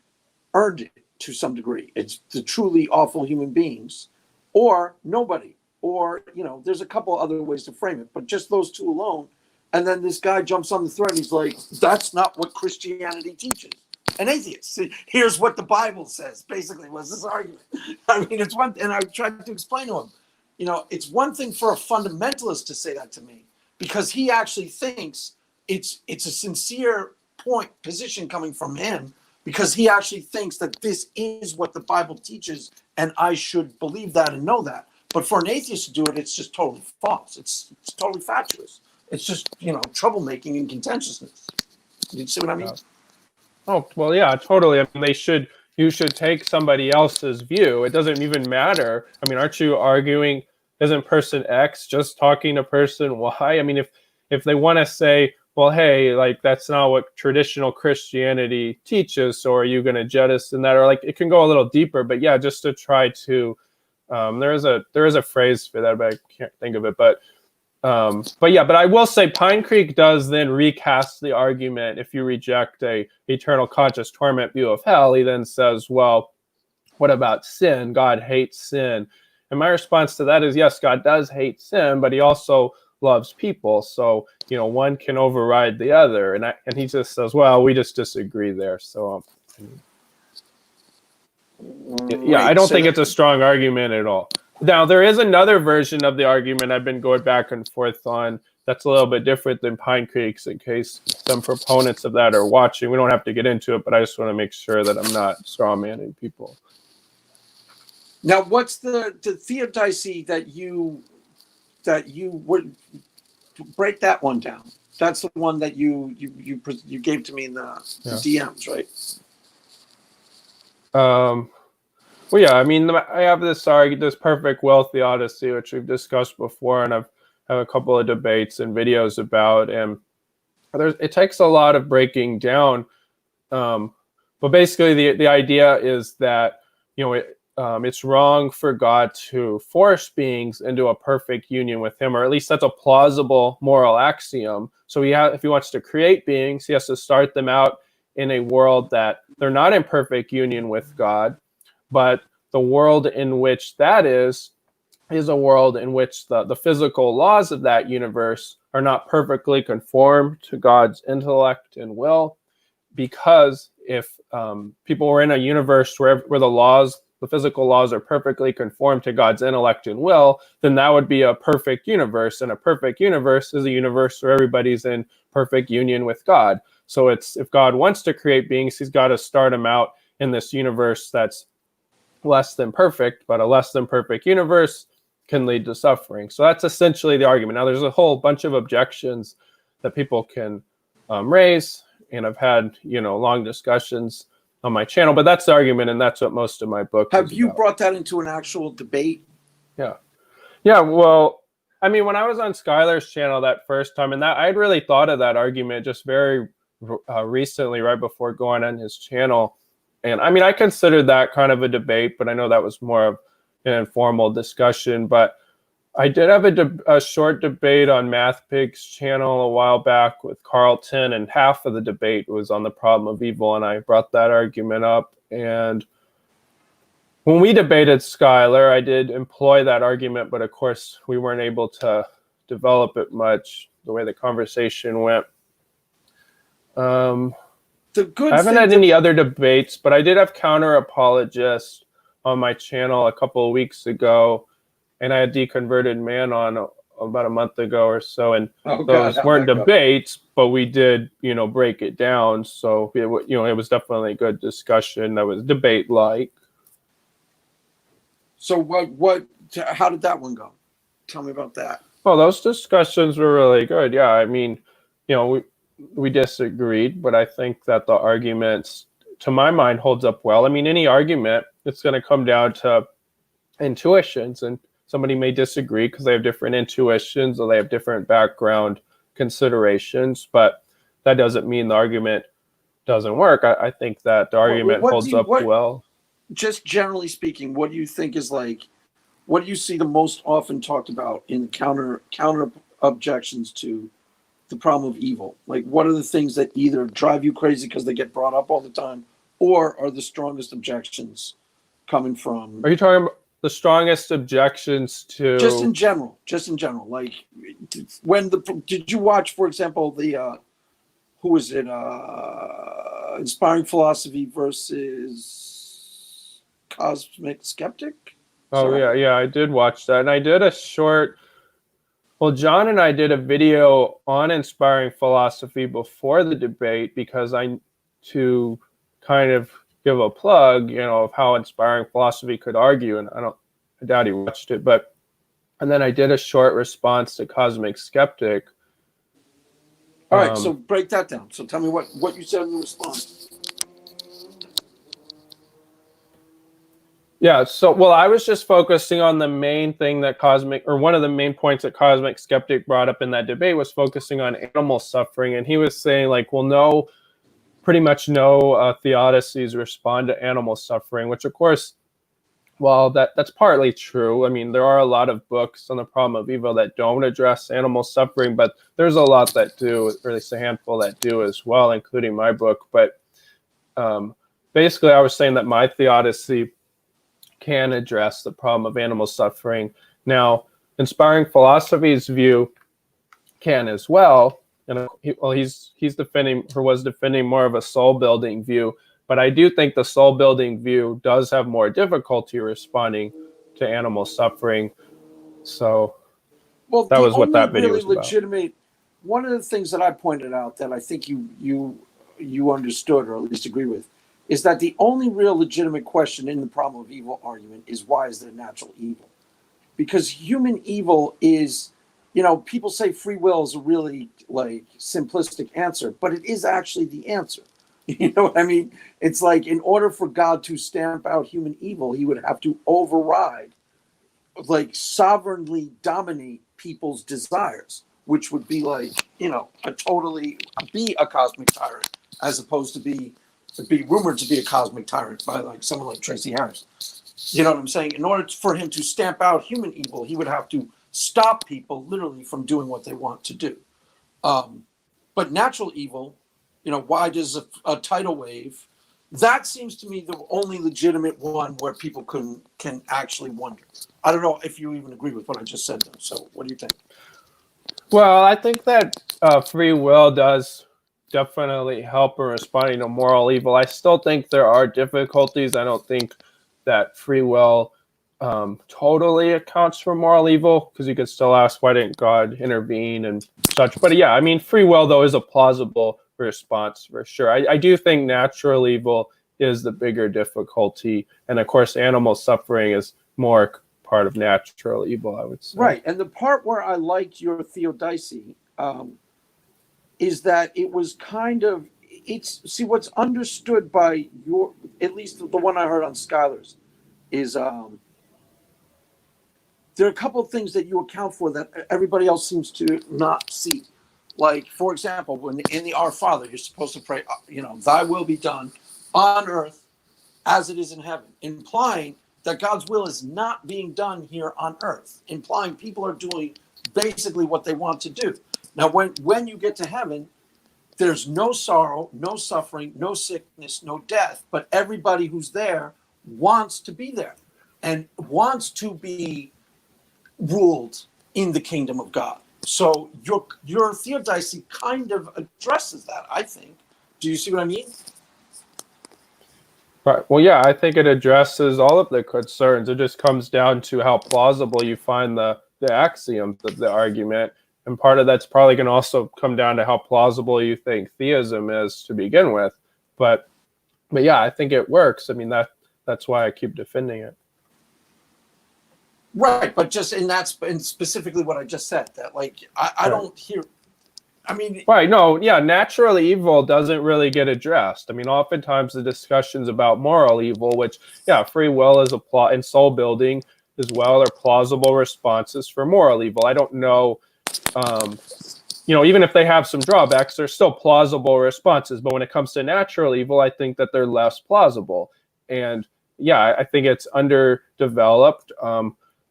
earned it to some degree. It's the truly awful human beings, or nobody, or, there's a couple other ways to frame it, but just those two alone. And then this guy jumps on the thread. He's like, that's not what Christianity teaches. An atheist. Here's what the Bible says, basically, was this argument. It's one, and I tried to explain to him, it's one thing for a fundamentalist to say that to me, because he actually thinks it's a sincere position coming from him, because he actually thinks that this is what the Bible teaches, and I should believe that and know that. But for an atheist to do it, it's just totally false. It's totally fatuous. It's just, troublemaking and contentiousness. You see what I mean? Oh, well, yeah, totally. You should take somebody else's view. It doesn't even matter. Aren't you arguing, isn't person X just talking to person Y? If they want to say, well, hey, like, that's not what traditional Christianity teaches, so are you going to jettison that? Or like, it can go a little deeper, but yeah, just to try to, there is a phrase for that, but I can't think of it. But I will say Pine Creek does then recast the argument. If you reject a eternal conscious torment view of hell, he then says, well, what about sin? God hates sin. And my response to that is, yes, God does hate sin, but he also loves people. So, one can override the other. And he just says, well, we just disagree there. So, I don't think it's a strong argument at all. Now, there is another version of the argument I've been going back and forth on that's a little bit different than Pine Creek's, in case some proponents of that are watching. We don't have to get into it, but I just want to make sure that I'm not strawmanning people. Now, what's the theodicy that you would break that one down? That's the one that you gave to me in the DMs, right? Well, yeah, I mean, I have this perfect wealth theodicy, which we've discussed before, and I've have a couple of debates and videos about, and it takes a lot of breaking down. But basically, the idea is that it's wrong for God to force beings into a perfect union with Him, or at least that's a plausible moral axiom. So if He wants to create beings, He has to start them out in a world that they're not in perfect union with God, but the world in which that is a world in which the physical laws of that universe are not perfectly conformed to God's intellect and will. Because if people were in a universe where the physical laws are perfectly conformed to God's intellect and will, then that would be a perfect universe. And a perfect universe is a universe where everybody's in perfect union with God. So if God wants to create beings, He's got to start them out in this universe that's less than perfect, but a less than perfect universe can lead to suffering. So that's essentially the argument. Now, there's a whole bunch of objections that people can raise, and I've had long discussions on my channel, but that's the argument, and that's what most of my book Have is you about. brought that into an actual debate? Yeah. Well, I mean, when I was on Skylar's channel that first time, and that I'd really thought of that argument just very recently, right before going on his channel. And I mean, I considered that kind of a debate, but I know that was more of an informal discussion. But I did have a short debate on MathPig's channel a while back with Carlton, and half of the debate was on the problem of evil, and I brought that argument up. And when we debated Skylar, I did employ that argument, but of course we weren't able to develop it much the way the conversation went. I haven't had any other debates, but I did have Counter Apologist on my channel a couple of weeks ago, and I had Deconverted Man on about a month ago or so, and those weren't debates, but we did, break it down. So it was definitely a good discussion. That was debate-like. So how did that one go? Tell me about that. Well, those discussions were really good. Yeah, I mean, we disagreed, but I think that the arguments, to my mind, holds up well. I mean, any argument, it's going to come down to intuitions, and somebody may disagree because they have different intuitions or they have different background considerations, but that doesn't mean the argument doesn't work. I think that the argument holds up well. Just generally speaking, what do you think is what do you see the most often talked about in counter objections to the problem of evil? Like, what are the things that either drive you crazy because they get brought up all the time, or are the strongest objections coming from? Are you talking about the strongest objections to? Just in general. Like, did you watch, for example, who is it? Inspiring Philosophy versus Cosmic Skeptic? Oh, yeah, I did watch that. And I did a short, well, John and I did a video on Inspiring Philosophy before the debate because to kind of give a plug, of how Inspiring Philosophy could argue, and I doubt he watched it, and then I did a short response to Cosmic Skeptic. All right, so break that down. So tell me what you said in the response. Yeah, so, I was just focusing on the main thing that one of the main points that Cosmic Skeptic brought up in that debate was focusing on animal suffering. And he was saying, pretty much no theodicies respond to animal suffering, which, of course, while that's partly true. I mean, there are a lot of books on the problem of evil that don't address animal suffering, but there's a lot that do, or at least a handful that do as well, including my book. But basically, I was saying that my theodicy can address the problem of animal suffering. Now, Inspiring Philosophy's view can as well, and he's defending, or was defending, more of a soul-building view. But I do think the soul-building view does have more difficulty responding to animal suffering. So that was what that video was about. One of the things that I pointed out that I think you understood, or at least agree with, is that the only real legitimate question in the problem of evil argument is, why is there natural evil? Because human evil is people say free will is a really like simplistic answer, but it is actually the answer. You know what I mean? It's like in order for God to stamp out human evil, he would have to override, like sovereignly dominate people's desires, which would be like, be a cosmic tyrant, as opposed to be rumored to be a cosmic tyrant by like someone like Tracy Harris. You know what I'm saying? In order for him to stamp out human evil, he would have to stop people literally from doing what they want to do. But natural evil, why does a tidal wave? That seems to me the only legitimate one where people can actually wonder. I don't know if you even agree with what I just said, though. So what do you think? Well, I think that free will does definitely help in responding to moral evil. I still think there are difficulties. I don't think that free will totally accounts for moral evil, because you could still ask, why didn't God intervene and such? But yeah, I mean, free will, though, is a plausible response for sure. I do think natural evil is the bigger difficulty. And of course, animal suffering is more part of natural evil, I would say. Right. And the part where I liked your theodicy is that it was kind of, what's understood by at least the one I heard on Scholars is there are a couple of things that you account for that everybody else seems to not see. Like, for example, when in the Our Father, you're supposed to pray, thy will be done on earth as it is in heaven, implying that God's will is not being done here on earth, implying people are doing basically what they want to do. Now, when you get to heaven, there's no sorrow, no suffering, no sickness, no death, but everybody who's there wants to be there and wants to be ruled in the kingdom of God. So your theodicy kind of addresses that, I think. Do you see what I mean? Right. Well, yeah, I think it addresses all of the concerns. It just comes down to how plausible you find the axioms of the argument. And part of that's probably going to also come down to how plausible you think theism is to begin with. But yeah, I think it works. I mean, that's why I keep defending it. Right, but just in specifically what I just said, that like I don't hear. I mean, right? No, yeah, natural evil doesn't really get addressed. I mean, oftentimes the discussions about moral evil, which free will is and soul building as well, are plausible responses for moral evil. I don't know, even if they have some drawbacks, they're still plausible responses. But when it comes to natural evil, I think that they're less plausible, and I think it's underdeveloped.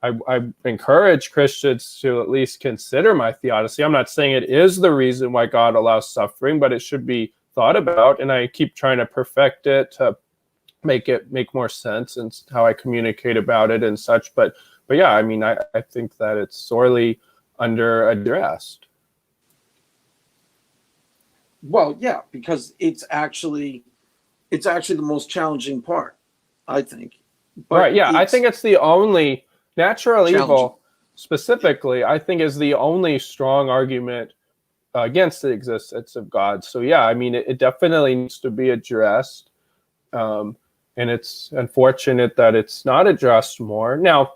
I encourage Christians to at least consider my theodicy. I'm not saying it is the reason why God allows suffering, but it should be thought about. And I keep trying to perfect it to make it make more sense and how I communicate about it and such. But yeah, I mean, I think that it's sorely under addressed. Well, yeah, because it's actually the most challenging part, I think. But right, yeah, I think it's the only natural evil specifically, I think, is the only strong argument against the existence of God. So yeah, I mean, it definitely needs to be addressed. And it's unfortunate that it's not addressed more. Now,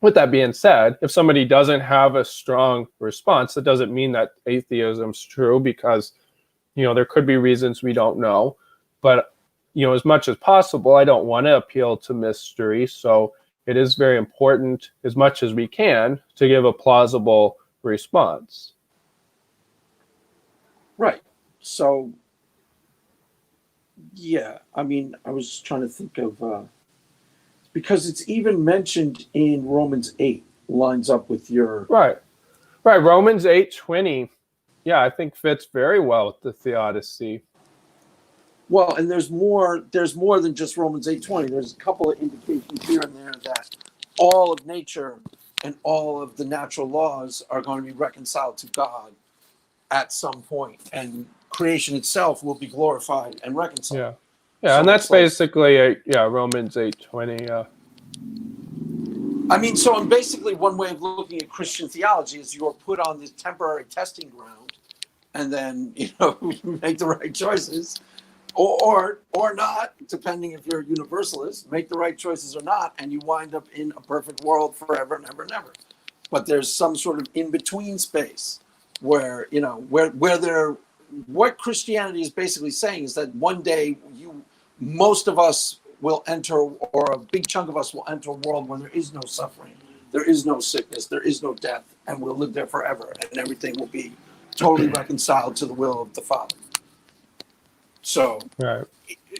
with that being said, if somebody doesn't have a strong response, that doesn't mean that atheism's true, because, there could be reasons we don't know. But, as much as possible, I don't want to appeal to mystery. So it is very important, as much as we can, to give a plausible response. Right. So, yeah, I mean, I was trying to think of, because it's even mentioned in Romans 8, lines up with your... Right. Romans 8:20, I think fits very well with the theodicy. Well, and there's more than just Romans 8:20. There's a couple of indications here and there that all of nature and all of the natural laws are going to be reconciled to God at some point, and creation itself will be glorified and reconciled. So and that's basically Romans 8:20. I mean, so and basically one way of looking at Christian theology is you're put on this temporary testing ground, and then you make the right choices. Or not, depending if you're a universalist, make the right choices or not, and you wind up in a perfect world forever and ever and ever. but there's some sort of in-between space where, you know, where there, what Christianity is basically saying is that one day most of us will enter, or a big chunk of us will enter a world where there is no suffering, there is no sickness, there is no death, and we'll live there forever, and everything will be totally reconciled to the will of the Father. So, Right.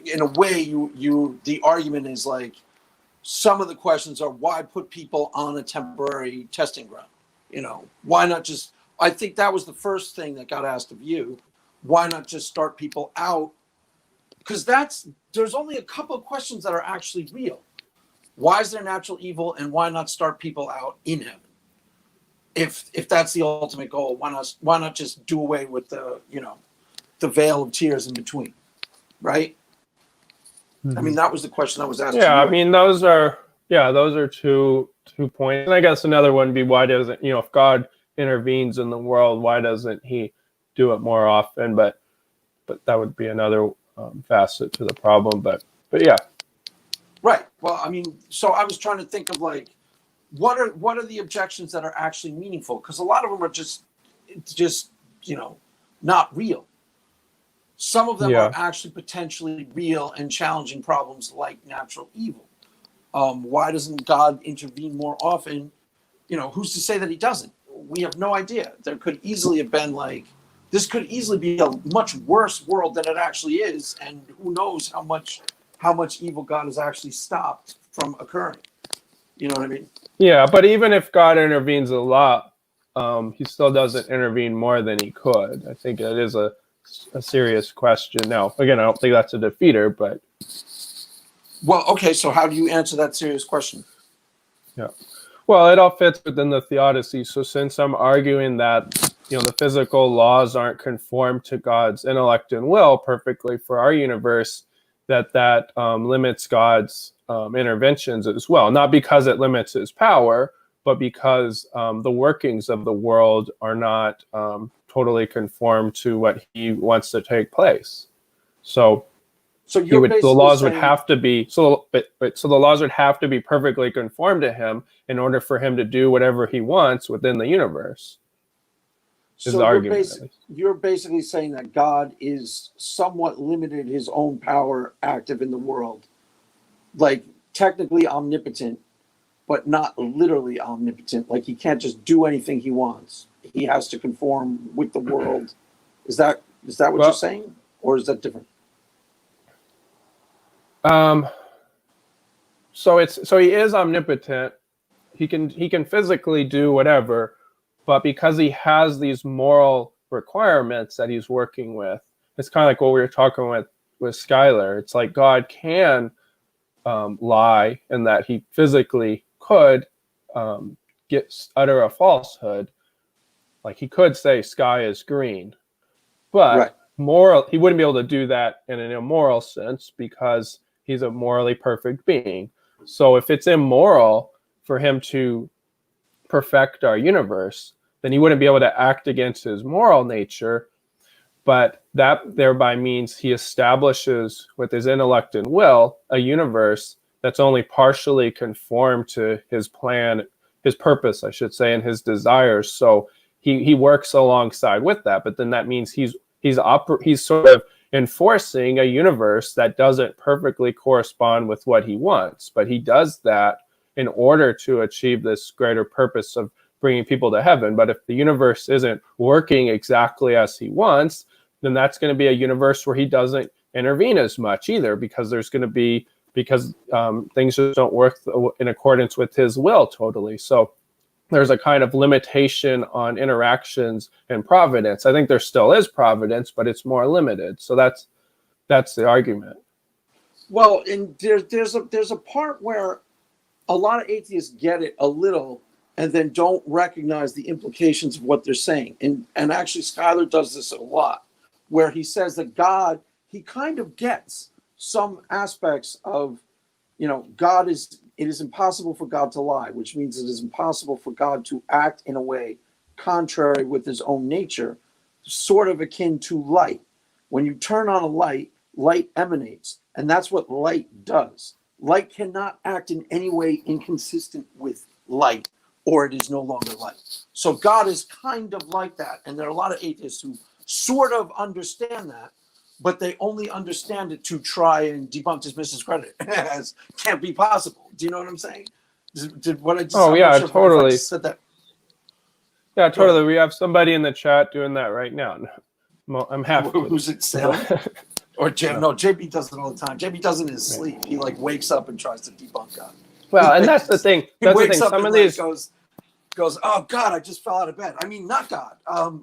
in a way, the argument is like, some of the questions are, why put people on a temporary testing ground? You know, why not just, I think that was the first thing that got asked of you. Why not just start people out? Because there's only a couple of questions that are actually real. Why is there natural evil, and why not start people out in heaven? If that's the ultimate goal, why not just do away with the veil of tears in between, right? I mean, that was the question that was asked. Yeah, I mean, those are two points. And I guess another one would be, why doesn't, if God intervenes in the world, why doesn't he do it more often? But that would be another facet to the problem. But yeah. Right. Well, I mean, so I was trying to think of like, what are the objections that are actually meaningful? Because a lot of them are just not real. Some of them are actually potentially real and challenging problems, like natural evil. Why doesn't God intervene more often? Who's to say that he doesn't? We have no idea. There could easily have been this could easily be a much worse world than it actually is, and who knows how much evil God has actually stopped from occurring. You know what I mean? Yeah, but even if God intervenes a lot, he still doesn't intervene more than he could. I think it is a serious question. Now, again, I don't think that's a defeater, but... Well, okay, so how do you answer that serious question? Yeah. Well, it all fits within the theodicy. So since I'm arguing that, the physical laws aren't conformed to God's intellect and will perfectly for our universe, that limits God's interventions as well. Not because it limits his power, but because the workings of the world are not totally conformed to what he wants to take place. So the laws would have to be the laws would have to be perfectly conformed to him in order for him to do whatever he wants within the universe. You're basically saying that God is somewhat limited his own power active in the world, like technically omnipotent, but not literally omnipotent. Like he can't just do anything he wants. He has to conform with the world. Is that what you're saying, or is that different? So he is omnipotent. He can physically do whatever, but because he has these moral requirements that he's working with, it's kind of like what we were talking with Skylar. It's like God can lie, in that he physically could utter a falsehood. Like he could say sky is green, but he wouldn't be able to do that in an immoral sense because he's a morally perfect being. So if it's immoral for him to perfect our universe, then he wouldn't be able to act against his moral nature. But that thereby means he establishes with his intellect and will a universe that's only partially conformed to his plan, his purpose, I should say, and his desires. So he works alongside with that. But then that means he's sort of enforcing a universe that doesn't perfectly correspond with what he wants. But he does that in order to achieve this greater purpose of bringing people to heaven. But if the universe isn't working exactly as he wants, then that's going to be a universe where he doesn't intervene as much either, because things just don't work in accordance with his will totally. So there's a kind of limitation on interactions and providence. I think there still is providence, but it's more limited. So that's the argument. Well, and there's a part where a lot of atheists get it a little and then don't recognize the implications of what they're saying. And actually Skylar does this a lot, where he says that God, he kind of gets some aspects of, God it is impossible for God to lie, which means it is impossible for God to act in a way contrary with his own nature, sort of akin to light. When you turn on a light, light emanates, and that's what light does. Light cannot act in any way inconsistent with light or it is no longer light. So God is kind of like that. And there are a lot of atheists who sort of understand that, but they only understand it to try and debunk, dismiss, discredit as can't be possible. Do you know what I'm saying? Did what I just? Oh I'm yeah, not sure if I totally. just said that. Yeah, Go ahead. totally. We have somebody in the chat doing that right now. I'm happy. Who's it, Sam? Or JB? No, JB does it all the time. JB does it in his sleep. He like wakes up and tries to debunk God. Well, and that's the thing. He That's the wakes thing. up Some and of these goes, oh God, I just fell out of bed. I mean, not God. Go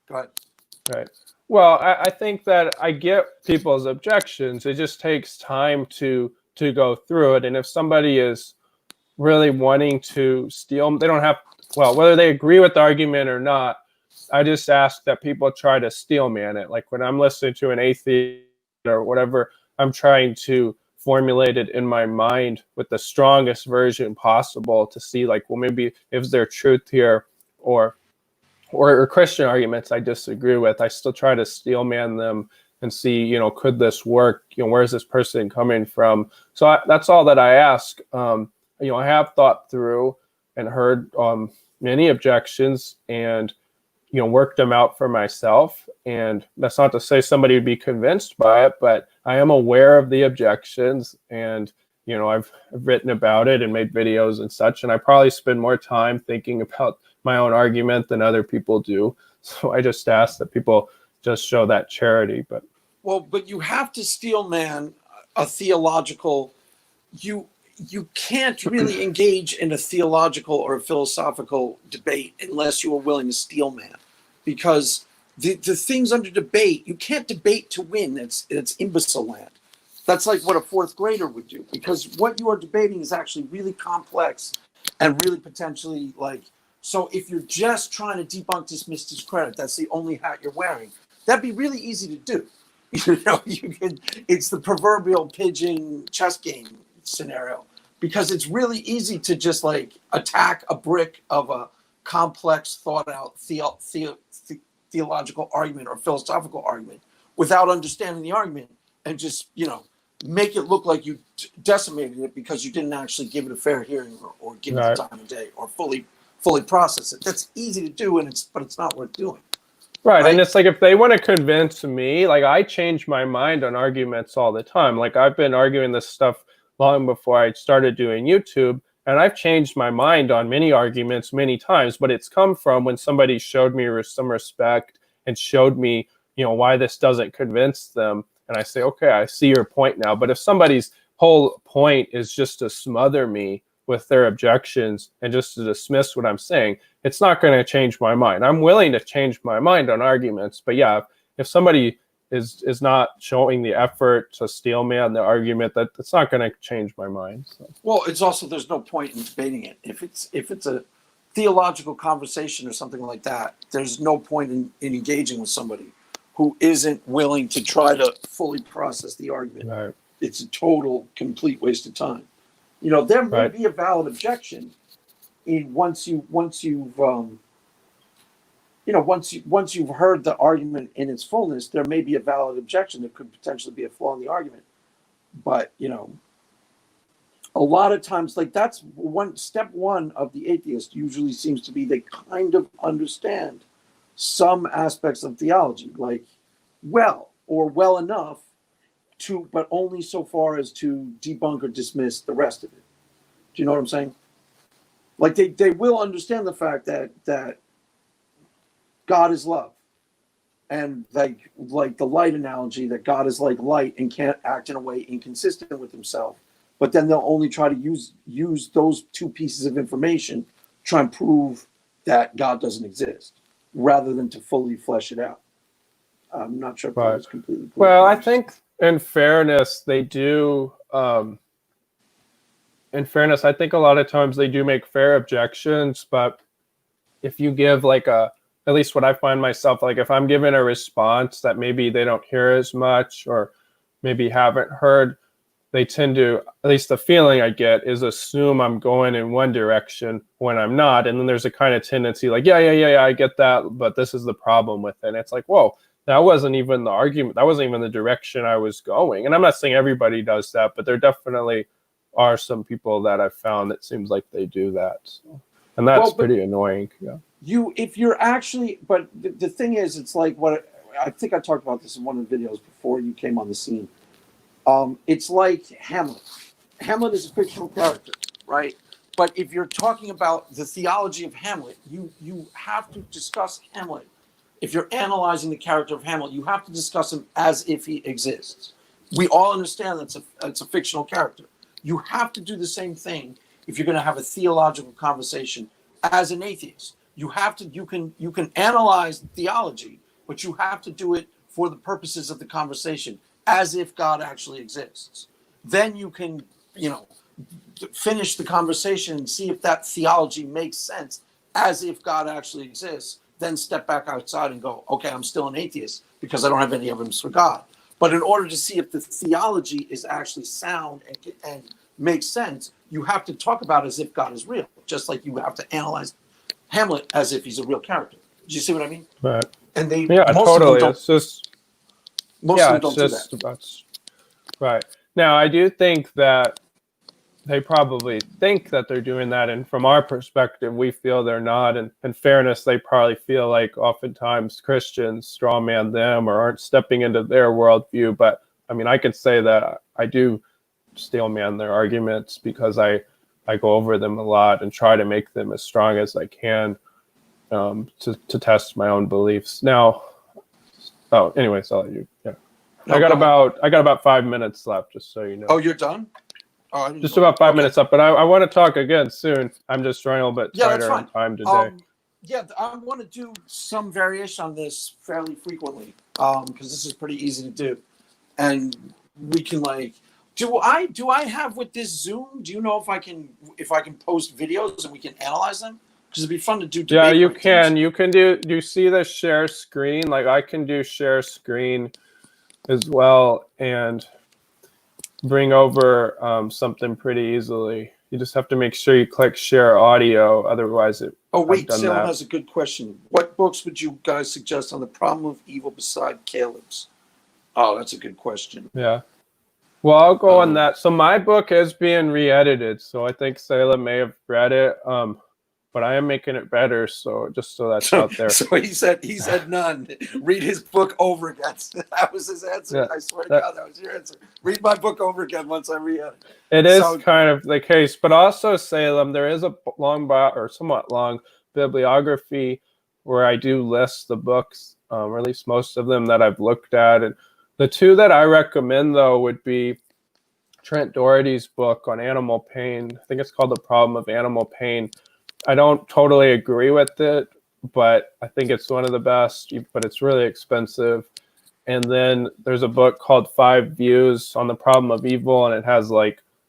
ahead. Right. Well, I think that I get people's objections. It just takes time to go through it. And if somebody is really wanting to steal, they don't have, well, whether they agree with the argument or not, I just ask that people try to steel man it. Like when I'm listening to an atheist or whatever, I'm trying to formulate it in my mind with the strongest version possible to see like, well, maybe is there truth here, or Christian arguments I disagree with. I still try to steel man them and see, could this work? Where's this person coming from? So that's all that I ask. I have thought through and heard many objections and, worked them out for myself. And that's not to say somebody would be convinced by it, but I am aware of the objections and, I've written about it and made videos and such. And I probably spend more time thinking about my own argument than other people do. So I just ask that people just show that charity. But you have to steel man a theological. You can't really engage in a theological or a philosophical debate unless you are willing to steel man, because the things under debate, you can't debate to win. It's imbecile land. That's like what a fourth grader would do, because what you are debating is actually really complex and really potentially like. So if you're just trying to debunk, dismiss, discredit, that's the only hat you're wearing. That'd be really easy to do. It's the proverbial pigeon chess game scenario, because it's really easy to just like attack a brick of a complex, thought out theological argument or philosophical argument without understanding the argument, and just make it look like you decimated it because you didn't actually give it a fair hearing or give it the time of day or fully process it. That's easy to do, but it's not worth doing. Right. And it's like, if they want to convince me, like I change my mind on arguments all the time. Like I've been arguing this stuff long before I started doing YouTube, and I've changed my mind on many arguments many times, but it's come from when somebody showed me some respect and showed me, why this doesn't convince them. And I say, okay, I see your point now. But if somebody's whole point is just to smother me with their objections and just to dismiss what I'm saying, it's not going to change my mind. I'm willing to change my mind on arguments, but yeah, if somebody is not showing the effort to steel man the argument, that's not going to change my mind. So. Well, it's also, there's no point in debating it. If it's a theological conversation or something like that, there's no point in engaging with somebody who isn't willing to try to fully process the argument. Right. It's a total, complete waste of time. There may be a valid objection once you've heard the argument in its fullness. There may be a valid objection. There could potentially be a flaw in the argument, but a lot of times, like that's step one of the atheist usually seems to be they kind of understand some aspects of theology, like well enough to, but only so far as to debunk or dismiss the rest of it. Do you know what I'm saying? Like they will understand the fact that God is love, and like the light analogy, that God is like light and can't act in a way inconsistent with himself. But then they'll only try to use those two pieces of information to try and prove that God doesn't exist, rather than to fully flesh it out. I'm not sure if that was completely clear. Well, I think in fairness, they do. In fairness, I think a lot of times they do make fair objections, but if you give at least what I find myself, like if I'm given a response that maybe they don't hear as much or maybe haven't heard, they tend to, at least the feeling I get is assume I'm going in one direction when I'm not. And then there's a kind of tendency like, yeah, I get that, but this is the problem with it. And it's like, whoa, that wasn't even the argument. That wasn't even the direction I was going. And I'm not saying everybody does that, but there definitely are some people that I've found that seems like they do that. So. And that's pretty annoying. Yeah. If you're actually, but the thing is, it's like what I think I talked about this in one of the videos before you came on the scene. It's like Hamlet. Hamlet is a fictional character, right? But if you're talking about the theology of Hamlet, you have to discuss Hamlet. If you're analyzing the character of Hamlet, you have to discuss him as if he exists. We all understand that it's a fictional character. You have to do the same thing if you're going to have a theological conversation as an atheist. You can analyze theology, but you have to do it for the purposes of the conversation as if God actually exists. Then you can, finish the conversation and see if that theology makes sense as if God actually exists. Then step back outside and go, okay, I'm still an atheist because I don't have any evidence for God. But in order to see if the theology is actually sound and makes sense, you have to talk about it as if God is real, just like you have to analyze Hamlet as if he's a real character. Do you see what I mean? Right. And they most totally. Of them don't, it's just most of them don't do that. That's right. Now I do think that they probably think that they're doing that, and from our perspective, we feel they're not. And in fairness, they probably feel like oftentimes Christians strawman them or aren't stepping into their worldview. But I mean, I can say that I do steelman their arguments because I go over them a lot and try to make them as strong as I can to test my own beliefs. Now, anyways, I'll let you. Yeah, no, I got about 5 minutes left, just so you know. Oh, you're done? Oh, just about 5 minutes up, but I want to talk again soon. I'm just running a little bit tighter on time today. I want to do some variation on this fairly frequently because this is pretty easy to do, and we can do I have with this Zoom? Do you know if I can post videos and we can analyze them? Because it'd be fun to do. Yeah, you can. You can do. Do you see the share screen? Like I can do share screen as well and bring over something pretty easily. You just have to make sure you click share audio. Otherwise, Salem has a good question. What books would you guys suggest on the problem of evil beside Caleb's? Oh, that's a good question. Yeah. Well, I'll go on that. So my book is being re-edited. So I think Salem may have read it. But I am making it better, so just so that's out there. So he said none. Read his book over again. That was his answer. Yeah, I swear to God, that was your answer. Read my book over again once I read it. It is kind of the case, but also Salem, there is a somewhat long bibliography where I do list the books, or at least most of them that I've looked at. And the two that I recommend, though, would be Trent Doherty's book on animal pain. I think it's called The Problem of Animal Pain. I don't totally agree with it, but I think it's one of the best, but it's really expensive. And then there's a book called 5 Views on the Problem of Evil, and it has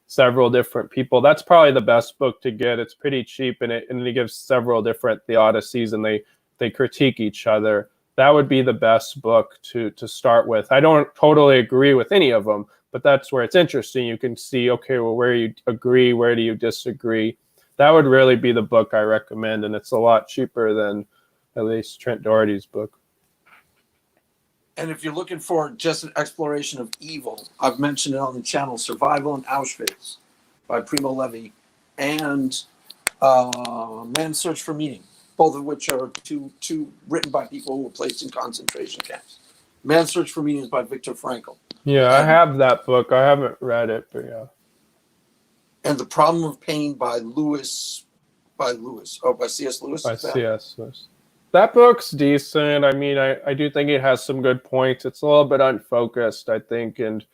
several different people. That's probably the best book to get. It's pretty cheap, and it gives several different theodicies, and they critique each other. That would be the best book to start with. I don't totally agree with any of them, but that's where it's interesting. You can see, okay, well, where you agree, where do you disagree? That would really be the book I recommend, and it's a lot cheaper than at least Trent Doherty's book. And if you're looking for just an exploration of evil, I've mentioned it on the channel, Survival in Auschwitz by Primo Levi and Man's Search for Meaning, both of which are two written by people who were placed in concentration camps. Man's Search for Meaning is by Viktor Frankl. Yeah, I have that book. I haven't read it, but yeah. And The Problem of Pain by C.S. Lewis. By C.S. Lewis. That book's decent. I mean, I do think it has some good points. It's a little bit unfocused, I think, and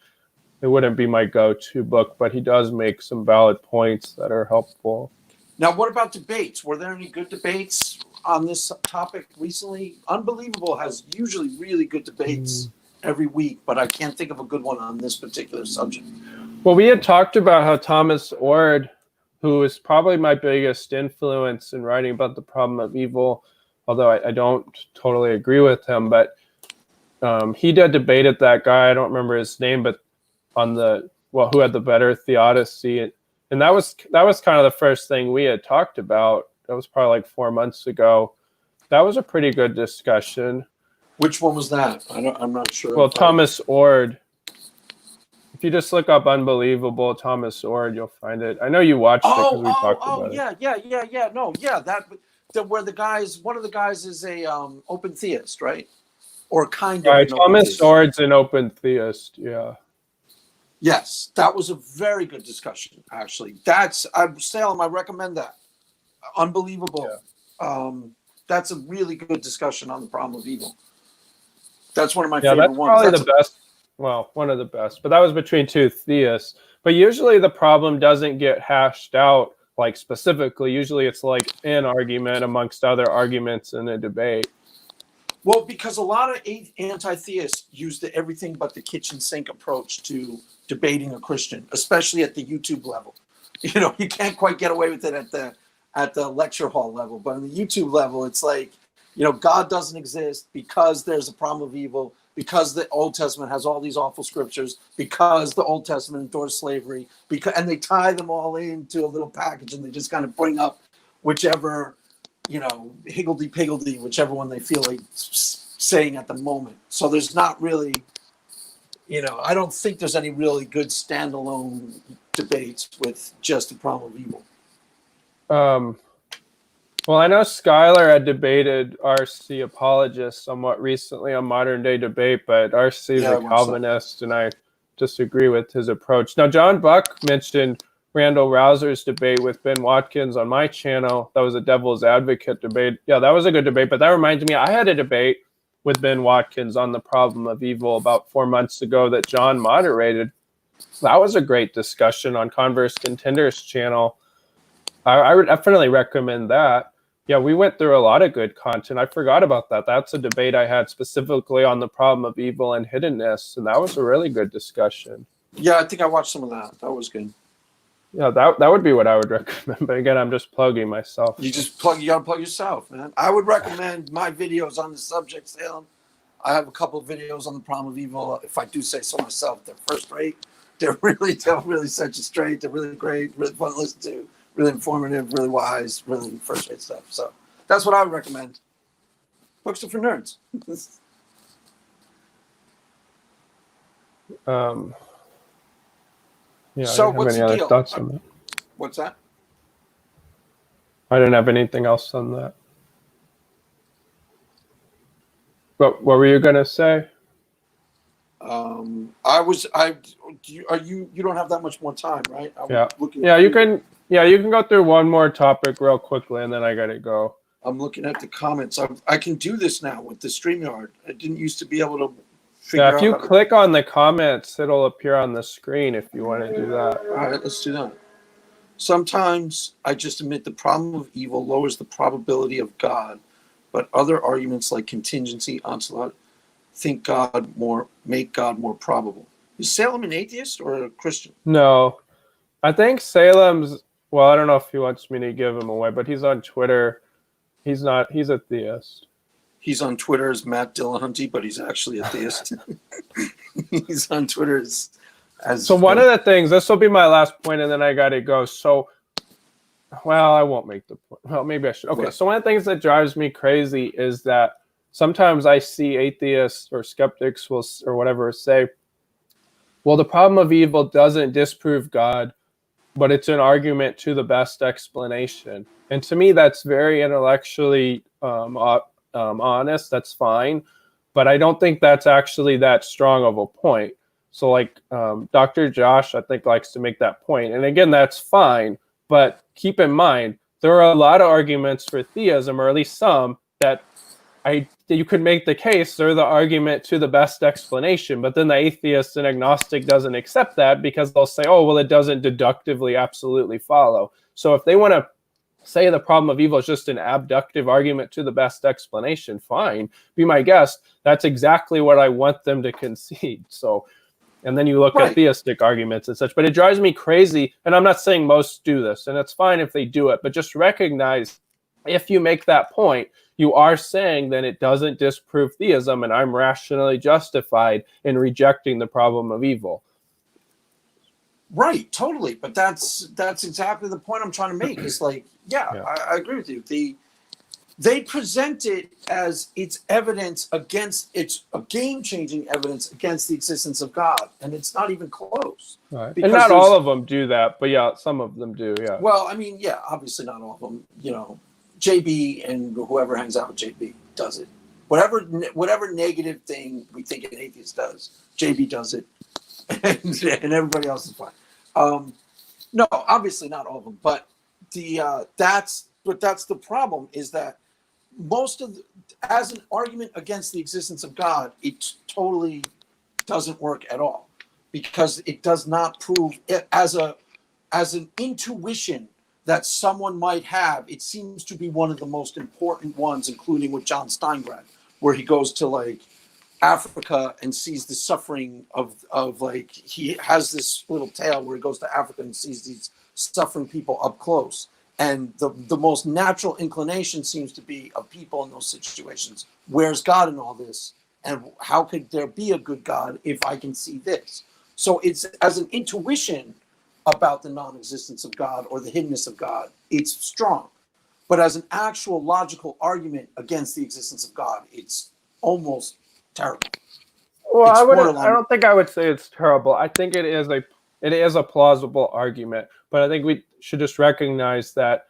it wouldn't be my go-to book, but he does make some valid points that are helpful. Now, what about debates? Were there any good debates on this topic recently? Unbelievable has usually really good debates every week, but I can't think of a good one on this particular subject. Well, we had talked about how Thomas Ord, who is probably my biggest influence in writing about the problem of evil, although I don't totally agree with him, but he did debated that guy, I don't remember his name, but on who had the better theodicy. And that was kind of the first thing we had talked about. That was probably 4 months ago. That was a pretty good discussion. Which one was that? I'm not sure. Well, Thomas Ord. If you just look up "Unbelievable" Thomas Ord, you'll find it. I know you watched it because we talked about it. Yeah. No, yeah, where one of the guys is a open theist, right? Or kind of Right, an open Thomas theist. Ord's an open theist. Yeah. Yes, that was a very good discussion. Actually, Salem. I recommend that. Unbelievable. Yeah. That's a really good discussion on the problem of evil. That's one of my Yeah, favorite that's ones. probably the best. Well, one of the best. But that was between two theists. But usually the problem doesn't get hashed out like specifically. Usually it's like an argument amongst other arguments in a debate. Well, because a lot of anti-theists use the everything but the kitchen sink approach to debating a Christian, especially at the YouTube level. You know, you can't quite get away with it at the lecture hall level, but on the YouTube level, it's like, you know, God doesn't exist because there's a problem of evil, because the Old Testament has all these awful scriptures, because the Old Testament endorsed slavery, and they tie them all into a little package, and they just kind of bring up whichever, you know, higgledy-piggledy, whichever one they feel like saying at the moment. So there's not really, you know, I don't think there's any really good standalone debates with just the problem of evil. Well, I know Skylar had debated RC Apologist somewhat recently on Modern Day Debate, but RC is a Calvinist, and I disagree with his approach. Now, John Buck mentioned Randall Rouser's debate with Ben Watkins on my channel. That was a Devil's Advocate debate. Yeah, that was a good debate, but that reminds me, I had a debate with Ben Watkins on the problem of evil about 4 months ago that John moderated. That was a great discussion on Converse Contenders channel. I would definitely recommend that. Yeah, we went through a lot of good content. I forgot about that. That's a debate I had specifically on the problem of evil and hiddenness, and that was a really good discussion. Yeah, I think I watched some of that. That was good. Yeah, that would be what I would recommend. But again, I'm just plugging myself. You gotta plug yourself, man. I would recommend my videos on the subject, Salem. I have a couple of videos on the problem of evil. If I do say so myself, they're first rate. They'll really set you straight. They're really great, really fun to listen to, really informative, really wise, really first rate stuff. So that's what I would recommend. Books are for nerds. Yeah, so I what's didn't have the any deal? other thoughts on that. What's that? I didn't have anything else on that. But what were you gonna say? You don't have that much more time, right? You can go through one more topic real quickly, and then I gotta go. I'm looking at the comments. I can do this now with the StreamYard. I didn't used to be able to figure out. Yeah, if you click on the comments, it'll appear on the screen if you want to do that. All right, let's do that. Sometimes I just admit the problem of evil lowers the probability of God, but other arguments like contingency, onslaught, make God more probable. Is Salem an atheist or a Christian? No, I think Salem's. Well, I don't know if he wants me to give him away, but he's on Twitter. He's not. He's a theist. He's on Twitter as Matt Dillahunty, but he's actually a theist. He's on Twitter as. So one of the things. This will be my last point, and then I got to go. So. Well, I won't make the point. Well, maybe I should. Okay, what? So one of the things that drives me crazy is that sometimes I see atheists or skeptics or whatever say, well, the problem of evil doesn't disprove God, but it's an argument to the best explanation. And to me, that's very intellectually honest. That's fine. But I don't think that's actually that strong of a point. So like Dr. Josh, I think, likes to make that point. And again, that's fine. But keep in mind, there are a lot of arguments for theism, or at least some, that you could make the case they're the argument to the best explanation. But then the atheist and agnostic doesn't accept that because they'll say, oh, well, it doesn't deductively absolutely follow. So if they want to say the problem of evil is just an abductive argument to the best explanation, fine, be my guest. That's exactly what I want them to concede. So. And then you look at theistic arguments and such. But it drives me crazy. And I'm not saying most do this. And it's fine if they do it. But just recognize if you make that point, you are saying that it doesn't disprove theism. And I'm rationally justified in rejecting the problem of evil. Right. Totally. But that's exactly the point I'm trying to make. It's like, I agree with you. they present it as it's evidence against, it's a game-changing evidence against the existence of God, and it's not even close. Right. Because And not all of them do that, but yeah, some of them do. Yeah. well, I mean, yeah, obviously not all of them. You know, JB and whoever hangs out with JB does it. Whatever negative thing we think an atheist does, JB does it, and everybody else is fine. No, obviously not all of them, but that's the problem, is that most of as an argument against the existence of God, it totally doesn't work at all, because it does not prove it as an intuition that someone might have. It seems to be one of the most important ones, including with John Steingrad, where he goes to like Africa and sees the suffering of like, he has this little tale where he goes to Africa and sees these suffering people up close. And the most natural inclination seems to be of people in those situations. Where's God in all this? And how could there be a good God if I can see this? So it's as an intuition about the non-existence of God or the hiddenness of God, it's strong. But as an actual logical argument against the existence of God, it's almost terrible. Well, It's I borderline. don't think I would say it's terrible. I think it is a plausible argument, but I think we should just recognize that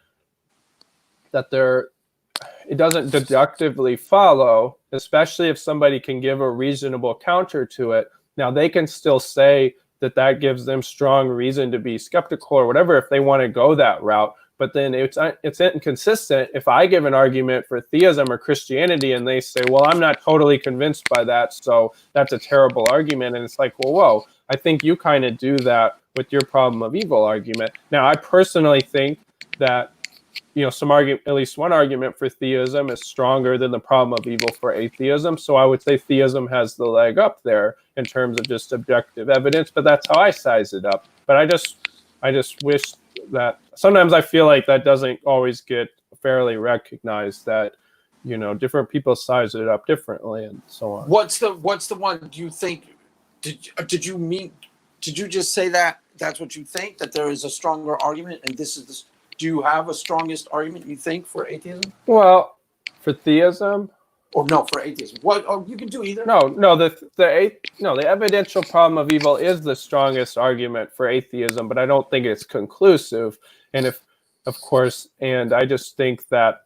it doesn't deductively follow, especially if somebody can give a reasonable counter to it. Now, they can still say that gives them strong reason to be skeptical or whatever if they want to go that route. But then it's inconsistent if I give an argument for theism or Christianity and they say, well, I'm not totally convinced by that, so that's a terrible argument. And it's like, well, whoa, I think you kind of do that with your problem of evil argument. Now, I personally think that, at least one argument for theism is stronger than the problem of evil for atheism. So I would say theism has the leg up there in terms of just objective evidence, but that's how I size it up. But I just wish that sometimes I feel like that doesn't always get fairly recognized, that, different people size it up differently and so on. What's the one, do you think, did you just say that's what you think, that there is a stronger argument, and do you have a strongest argument, you think, for atheism? Well, for theism, or no, for atheism? What? Or you can do either. No, the evidential problem of evil is the strongest argument for atheism, but I don't think it's conclusive. And I just think that,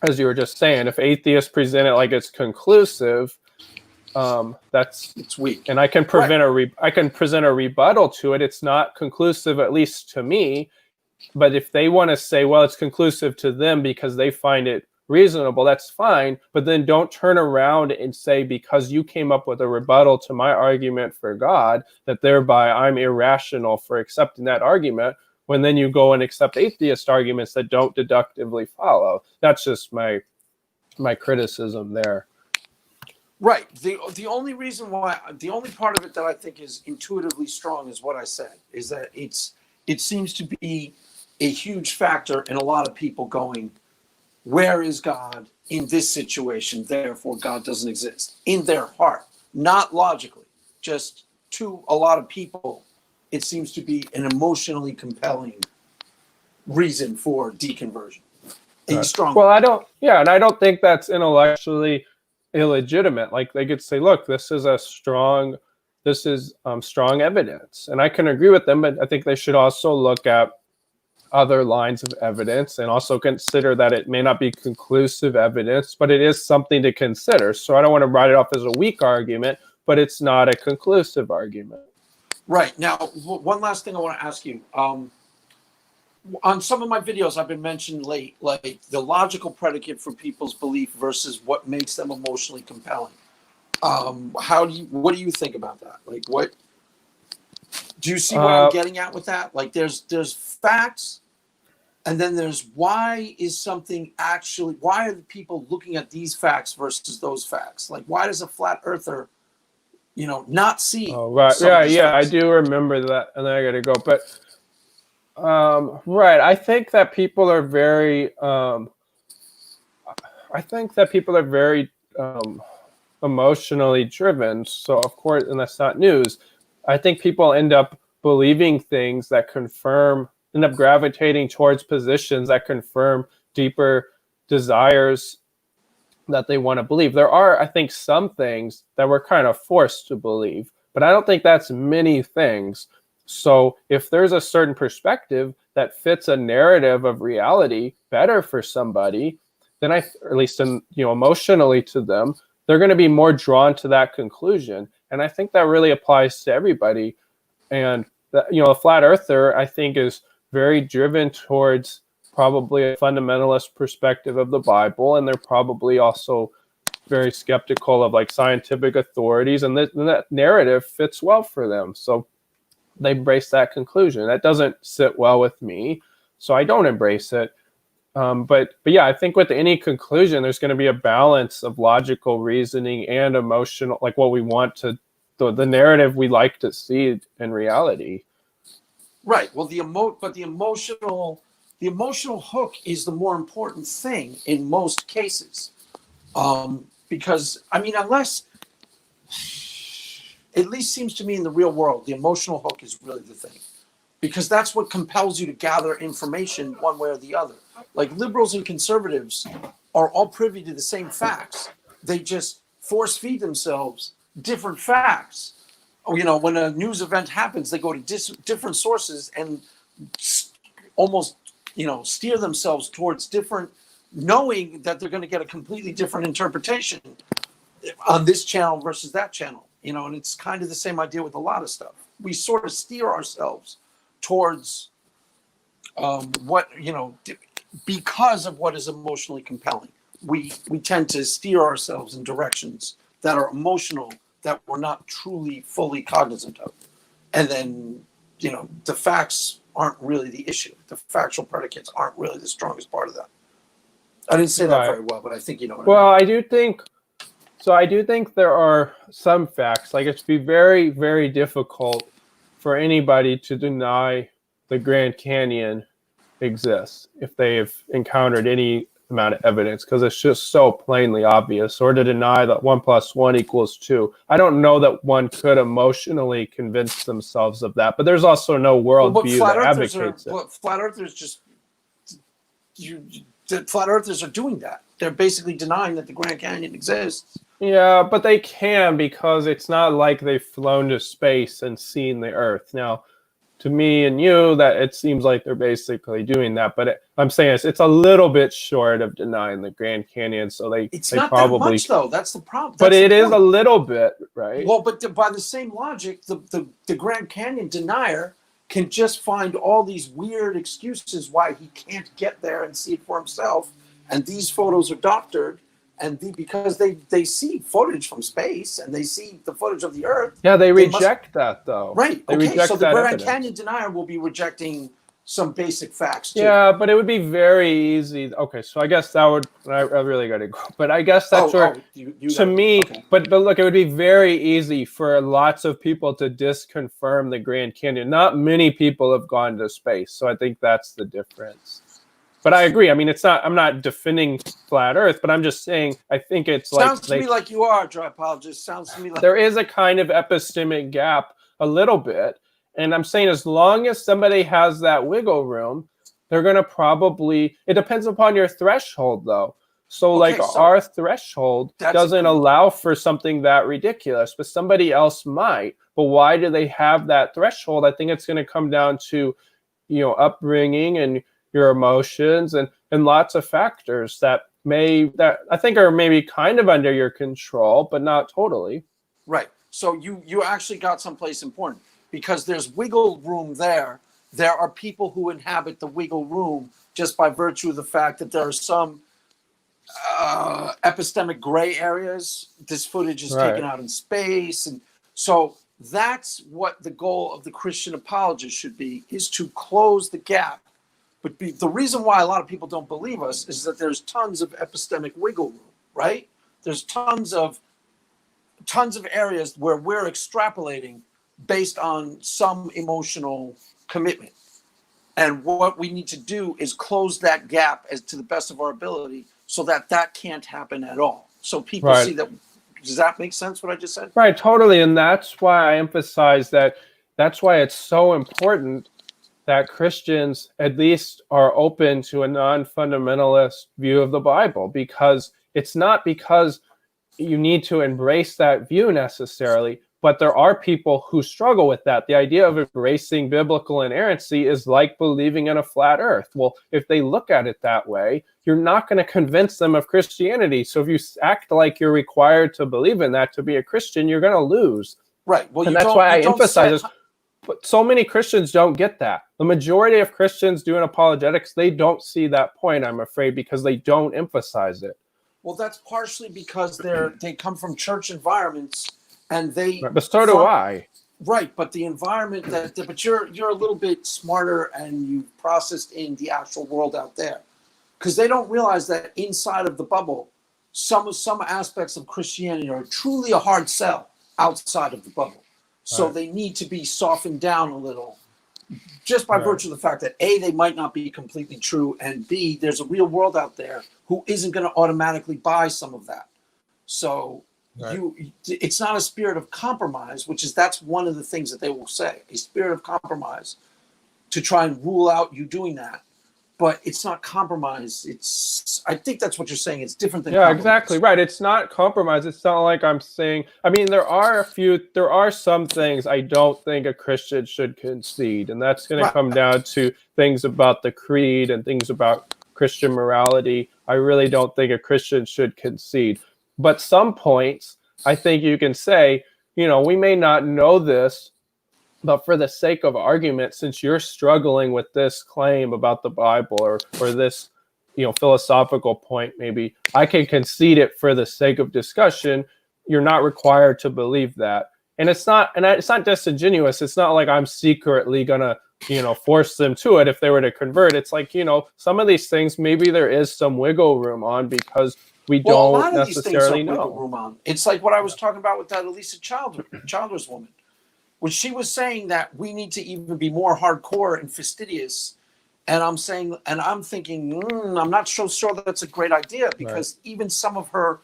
as you were just saying, if atheists present it like it's conclusive, it's weak. And I can present a rebuttal to it. It's not conclusive, at least to me. But if they want to say, well, it's conclusive to them because they find it reasonable, that's fine. But then don't turn around and say, because you came up with a rebuttal to my argument for God, that thereby I'm irrational for accepting that argument, when then you go and accept atheist arguments that don't deductively follow. That's just my criticism there. Right. The only reason why, the only part of it that I think is intuitively strong is what I said, is that it seems to be a huge factor in a lot of people going, where is God in this situation? Therefore, God doesn't exist. In their heart, not logically, just to a lot of people, it seems to be an emotionally compelling reason for deconversion. Strong. Well, I don't think that's intellectually illegitimate. Like, they could say, look, this is strong evidence, and I can agree with them, but I think they should also look at other lines of evidence and also consider that it may not be conclusive evidence, but it is something to consider. So I don't want to write it off as a weak argument, but it's not a conclusive argument. Right. Now, one last thing I want to ask you. On some of my videos, I've been mentioned like the logical predicate for people's belief versus what makes them emotionally compelling. What do you think about that? Like, what do you see what I'm getting at with that? Like, there's facts, and then there's why are the people looking at these facts versus those facts? Like, why does a flat earther, not see? Oh, right. Yeah, I do remember that, and then I got to go. But right, I think that people are very emotionally driven. So of course, and that's not news. I think people end up believing things that end up gravitating towards positions that confirm deeper desires that they want to believe. There are, I think, some things that we're kind of forced to believe, but I don't think that's many things. So if there's a certain perspective that fits a narrative of reality better for somebody, then or at least emotionally to them, they're going to be more drawn to that conclusion. And I think that really applies to everybody. And a flat earther, I think, is very driven towards probably a fundamentalist perspective of the Bible, and they're probably also very skeptical of like scientific authorities, and that narrative fits well for them. So they embrace that conclusion. That doesn't sit well with me, so I don't embrace it. But yeah, I think with any conclusion, there's going to be a balance of logical reasoning and emotional, like what we want to, the narrative we like to see in reality. Right. Well, the emotional hook is the more important thing in most cases, because I mean, unless, at least seems to me in the real world, the emotional hook is really the thing, because that's what compels you to gather information one way or the other. Like liberals and conservatives are all privy to the same facts. They just force feed themselves different facts. When a news event happens, they go to different sources and almost, steer themselves towards different, knowing that they're going to get a completely different interpretation on this channel versus that channel. And it's kind of the same idea with a lot of stuff. We sort of steer ourselves towards because of what is emotionally compelling. We tend to steer ourselves in directions that are emotional, that we're not truly fully cognizant of. And then, the facts aren't really the issue. The factual predicates aren't really the strongest part of that. I didn't say that very well, but I think you know what I mean. I do think there are some facts. Like, it's be very, very difficult for anybody to deny the Grand Canyon exists if they've encountered any amount of evidence, because it's just so plainly obvious, or to deny that 1 + 1 = 2. I don't know that one could emotionally convince themselves of that, but there's also no worldview that advocates it. But flat earthers flat earthers are doing that. They're basically denying that the Grand Canyon exists. Yeah, but they can, because it's not like they've flown to space and seen the Earth. Now, to me and you, that it seems like they're basically doing that, but I'm saying it's a little bit short of denying the Grand Canyon. So it's they not probably, that much, though. That's the problem. But it is a little bit, right? Well, but by the same logic, the Grand Canyon denier can just find all these weird excuses why he can't get there and see it for himself. And these photos are doctored, and because they see footage from space and they see the footage of the Earth. Yeah, they reject that, though. Right. They okay. reject So the that Grand evidence. Canyon denier will be rejecting some basic facts too. Yeah, but it would be very easy. Okay, so I guess that would. I really got to go. But I guess that's to me. Okay. But look, it would be very easy for lots of people to disconfirm the Grand Canyon. Not many people have gone to space, so I think that's the difference. But I agree. I mean, it's not. I'm not defending flat Earth, but I'm just saying I think it's sounds to me like you are, Apologist. Sounds to me like there is a kind of epistemic gap, a little bit. And I'm saying as long as somebody has that wiggle room, they're going to probably, it depends upon your threshold, though. So our threshold doesn't allow for something that ridiculous, but somebody else might. But why do they have that threshold? I think it's going to come down to, upbringing and your emotions and lots of factors that I think are maybe kind of under your control, but not totally. Right. So you actually got someplace important. Because there's wiggle room there. There are people who inhabit the wiggle room just by virtue of the fact that there are some epistemic gray areas. This footage is taken out in space. And so that's what the goal of the Christian apologist should be, is to close the gap. But the reason why a lot of people don't believe us is that there's tons of epistemic wiggle room, right? There's tons of areas where we're extrapolating based on some emotional commitment. And what we need to do is close that gap as to the best of our ability so that can't happen at all. So people see that. Does that make sense, what I just said? Right, totally. And that's why I emphasize that. That's why it's so important that Christians at least are open to a non-fundamentalist view of the Bible, because it's not because you need to embrace that view necessarily, but there are people who struggle with that. The idea of embracing biblical inerrancy is like believing in a flat earth. Well, if they look at it that way, you're not going to convince them of Christianity. So if you act like you're required to believe in that to be a Christian, you're going to lose. Right. Well, and that's why I emphasize this. But so many Christians don't get that. The majority of Christians doing apologetics, they don't see that point, I'm afraid, because they don't emphasize it. Well, that's partially because they come from church environments, and they. Right, but so do I. Right, but the environment but you're a little bit smarter, and you've processed in the actual world out there, because they don't realize that inside of the bubble, some aspects of Christianity are truly a hard sell outside of the bubble. So they need to be softened down a little, just by virtue of the fact that A, they might not be completely true, and B, there's a real world out there who isn't going to automatically buy some of that. So it's not a spirit of compromise, that's one of the things that they will say, a spirit of compromise to try and rule out you doing that. But it's not compromise. I think that's what you're saying. It's different than compromise. Exactly right. It's not compromise. It's not like I'm saying, I mean, there are some things I don't think a Christian should concede. And that's going to come down to things about the creed and things about Christian morality. I really don't think a Christian should concede. But some points, I think you can say, we may not know this, but for the sake of argument, since you're struggling with this claim about the Bible or this, philosophical point, maybe I can concede it for the sake of discussion. You're not required to believe that. And it's not disingenuous. It's not like I'm secretly gonna, force them to it if they were to convert. It's like, some of these things, maybe there is some wiggle room on, because we don't necessarily know. Wiggle room on. It's like what I was talking about with that Elisa Childers woman. When she was saying that we need to even be more hardcore and fastidious, and I'm thinking, I'm not so sure that's a great idea, because even some of her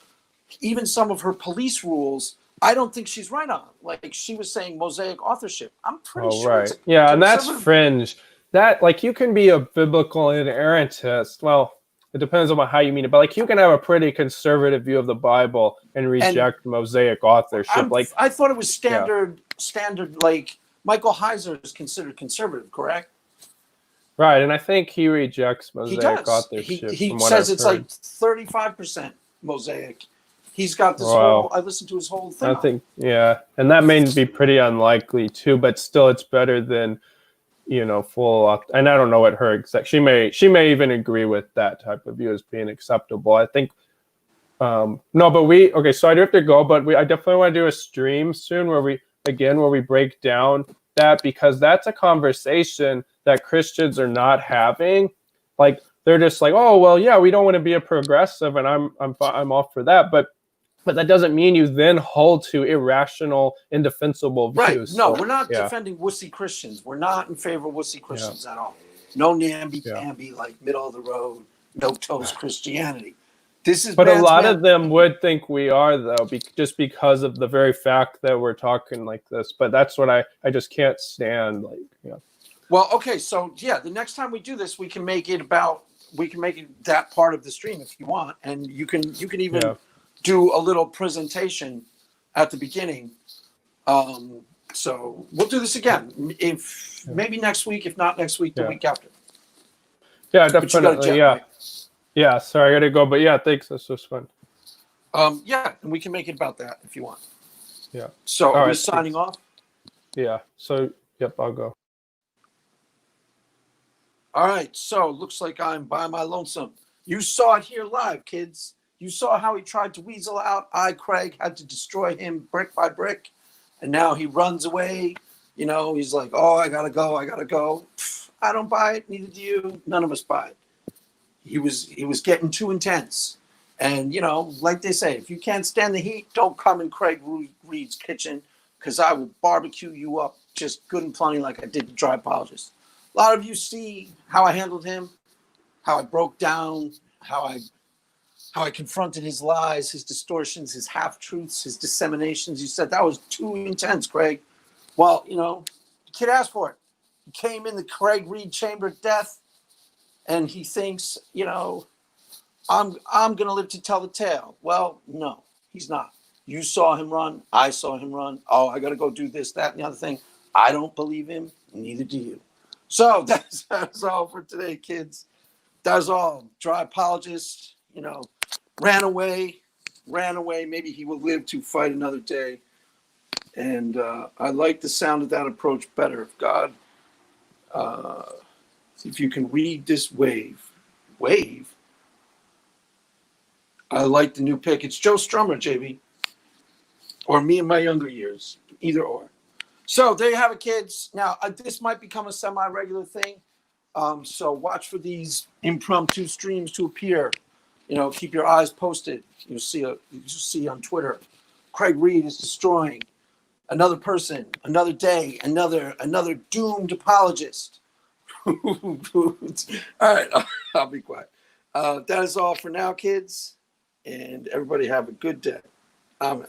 police rules, I don't think she's right on. Like she was saying, Mosaic authorship. I'm pretty sure. Right. And that's fringe. That you can be a biblical inerrantist. Well, it depends on how you mean it, but you can have a pretty conservative view of the Bible and reject Mosaic authorship. I thought it was standard. Like Michael Heiser is considered conservative, correct? Right, and I think he rejects Mosaic authorship. He says it's like 35% Mosaic. He's got this whole. I listened to his whole thing. I think, and that may be pretty unlikely too, but still, it's better than full. And I don't know what her exact. She may even agree with that type of view as being acceptable. I think. No, but so I do have to go, but I definitely want to do a stream soon where we break down that, because that's a conversation that Christians are not having. Like they're just like, oh well, yeah, we don't want to be a progressive, and I'm all for that, but that doesn't mean you then hold to irrational, indefensible views. Right? No, we're not defending wussy Christians. We're not in favor of wussy Christians at all. No namby-pamby, like middle of the road, no toes Christianity. But a lot of them would think we are, though, just because of the very fact that we're talking like this. But that's what I just can't stand. Well, okay, so the next time we do this, we can make it that part of the stream if you want, and you can even do a little presentation at the beginning. So we'll do this again. If maybe next week, if not next week, the week after. Yeah, definitely. Right? Yeah, sorry, I gotta go, but thanks. This was fun. And we can make it about that if you want. Yeah. So are we signing off? Yeah. So I'll go. All right. So looks like I'm by my lonesome. You saw it here live, kids. You saw how he tried to weasel out. Craig, had to destroy him brick by brick, and now he runs away. He's like, "Oh, I gotta go. I don't buy it. Neither do you. None of us buy it." He was getting too intense. And, like they say, if you can't stand the heat, don't come in Craig Reed's kitchen, because I will barbecue you up just good and plenty like I did the Dry Apologist. A lot of you see how I handled him, how I broke down, how I confronted his lies, his distortions, his half-truths, his disseminations. You said that was too intense, Craig. Well, the kid asked for it. came in the Craig Reed chamber of death, and he thinks, I'm going to live to tell the tale. Well, no, he's not. You saw him run. I saw him run. Oh, I got to go do this, that, and the other thing. I don't believe him. Neither do you. So that's all for today, kids. That's all. Dry apologist, ran away. Maybe he will live to fight another day. And I like the sound of that approach better. God, if you can read this wave. I like the new pick. It's Joe Strummer, JB. Or me in my younger years. Either or. So there you have it, kids. Now, this might become a semi-regular thing. So watch for these impromptu streams to appear. Keep your eyes posted. You'll see on Twitter. Craig Reed is destroying another person, another day, another doomed apologist. All right, I'll be quiet. That is all for now, kids. And everybody have a good day. Amen.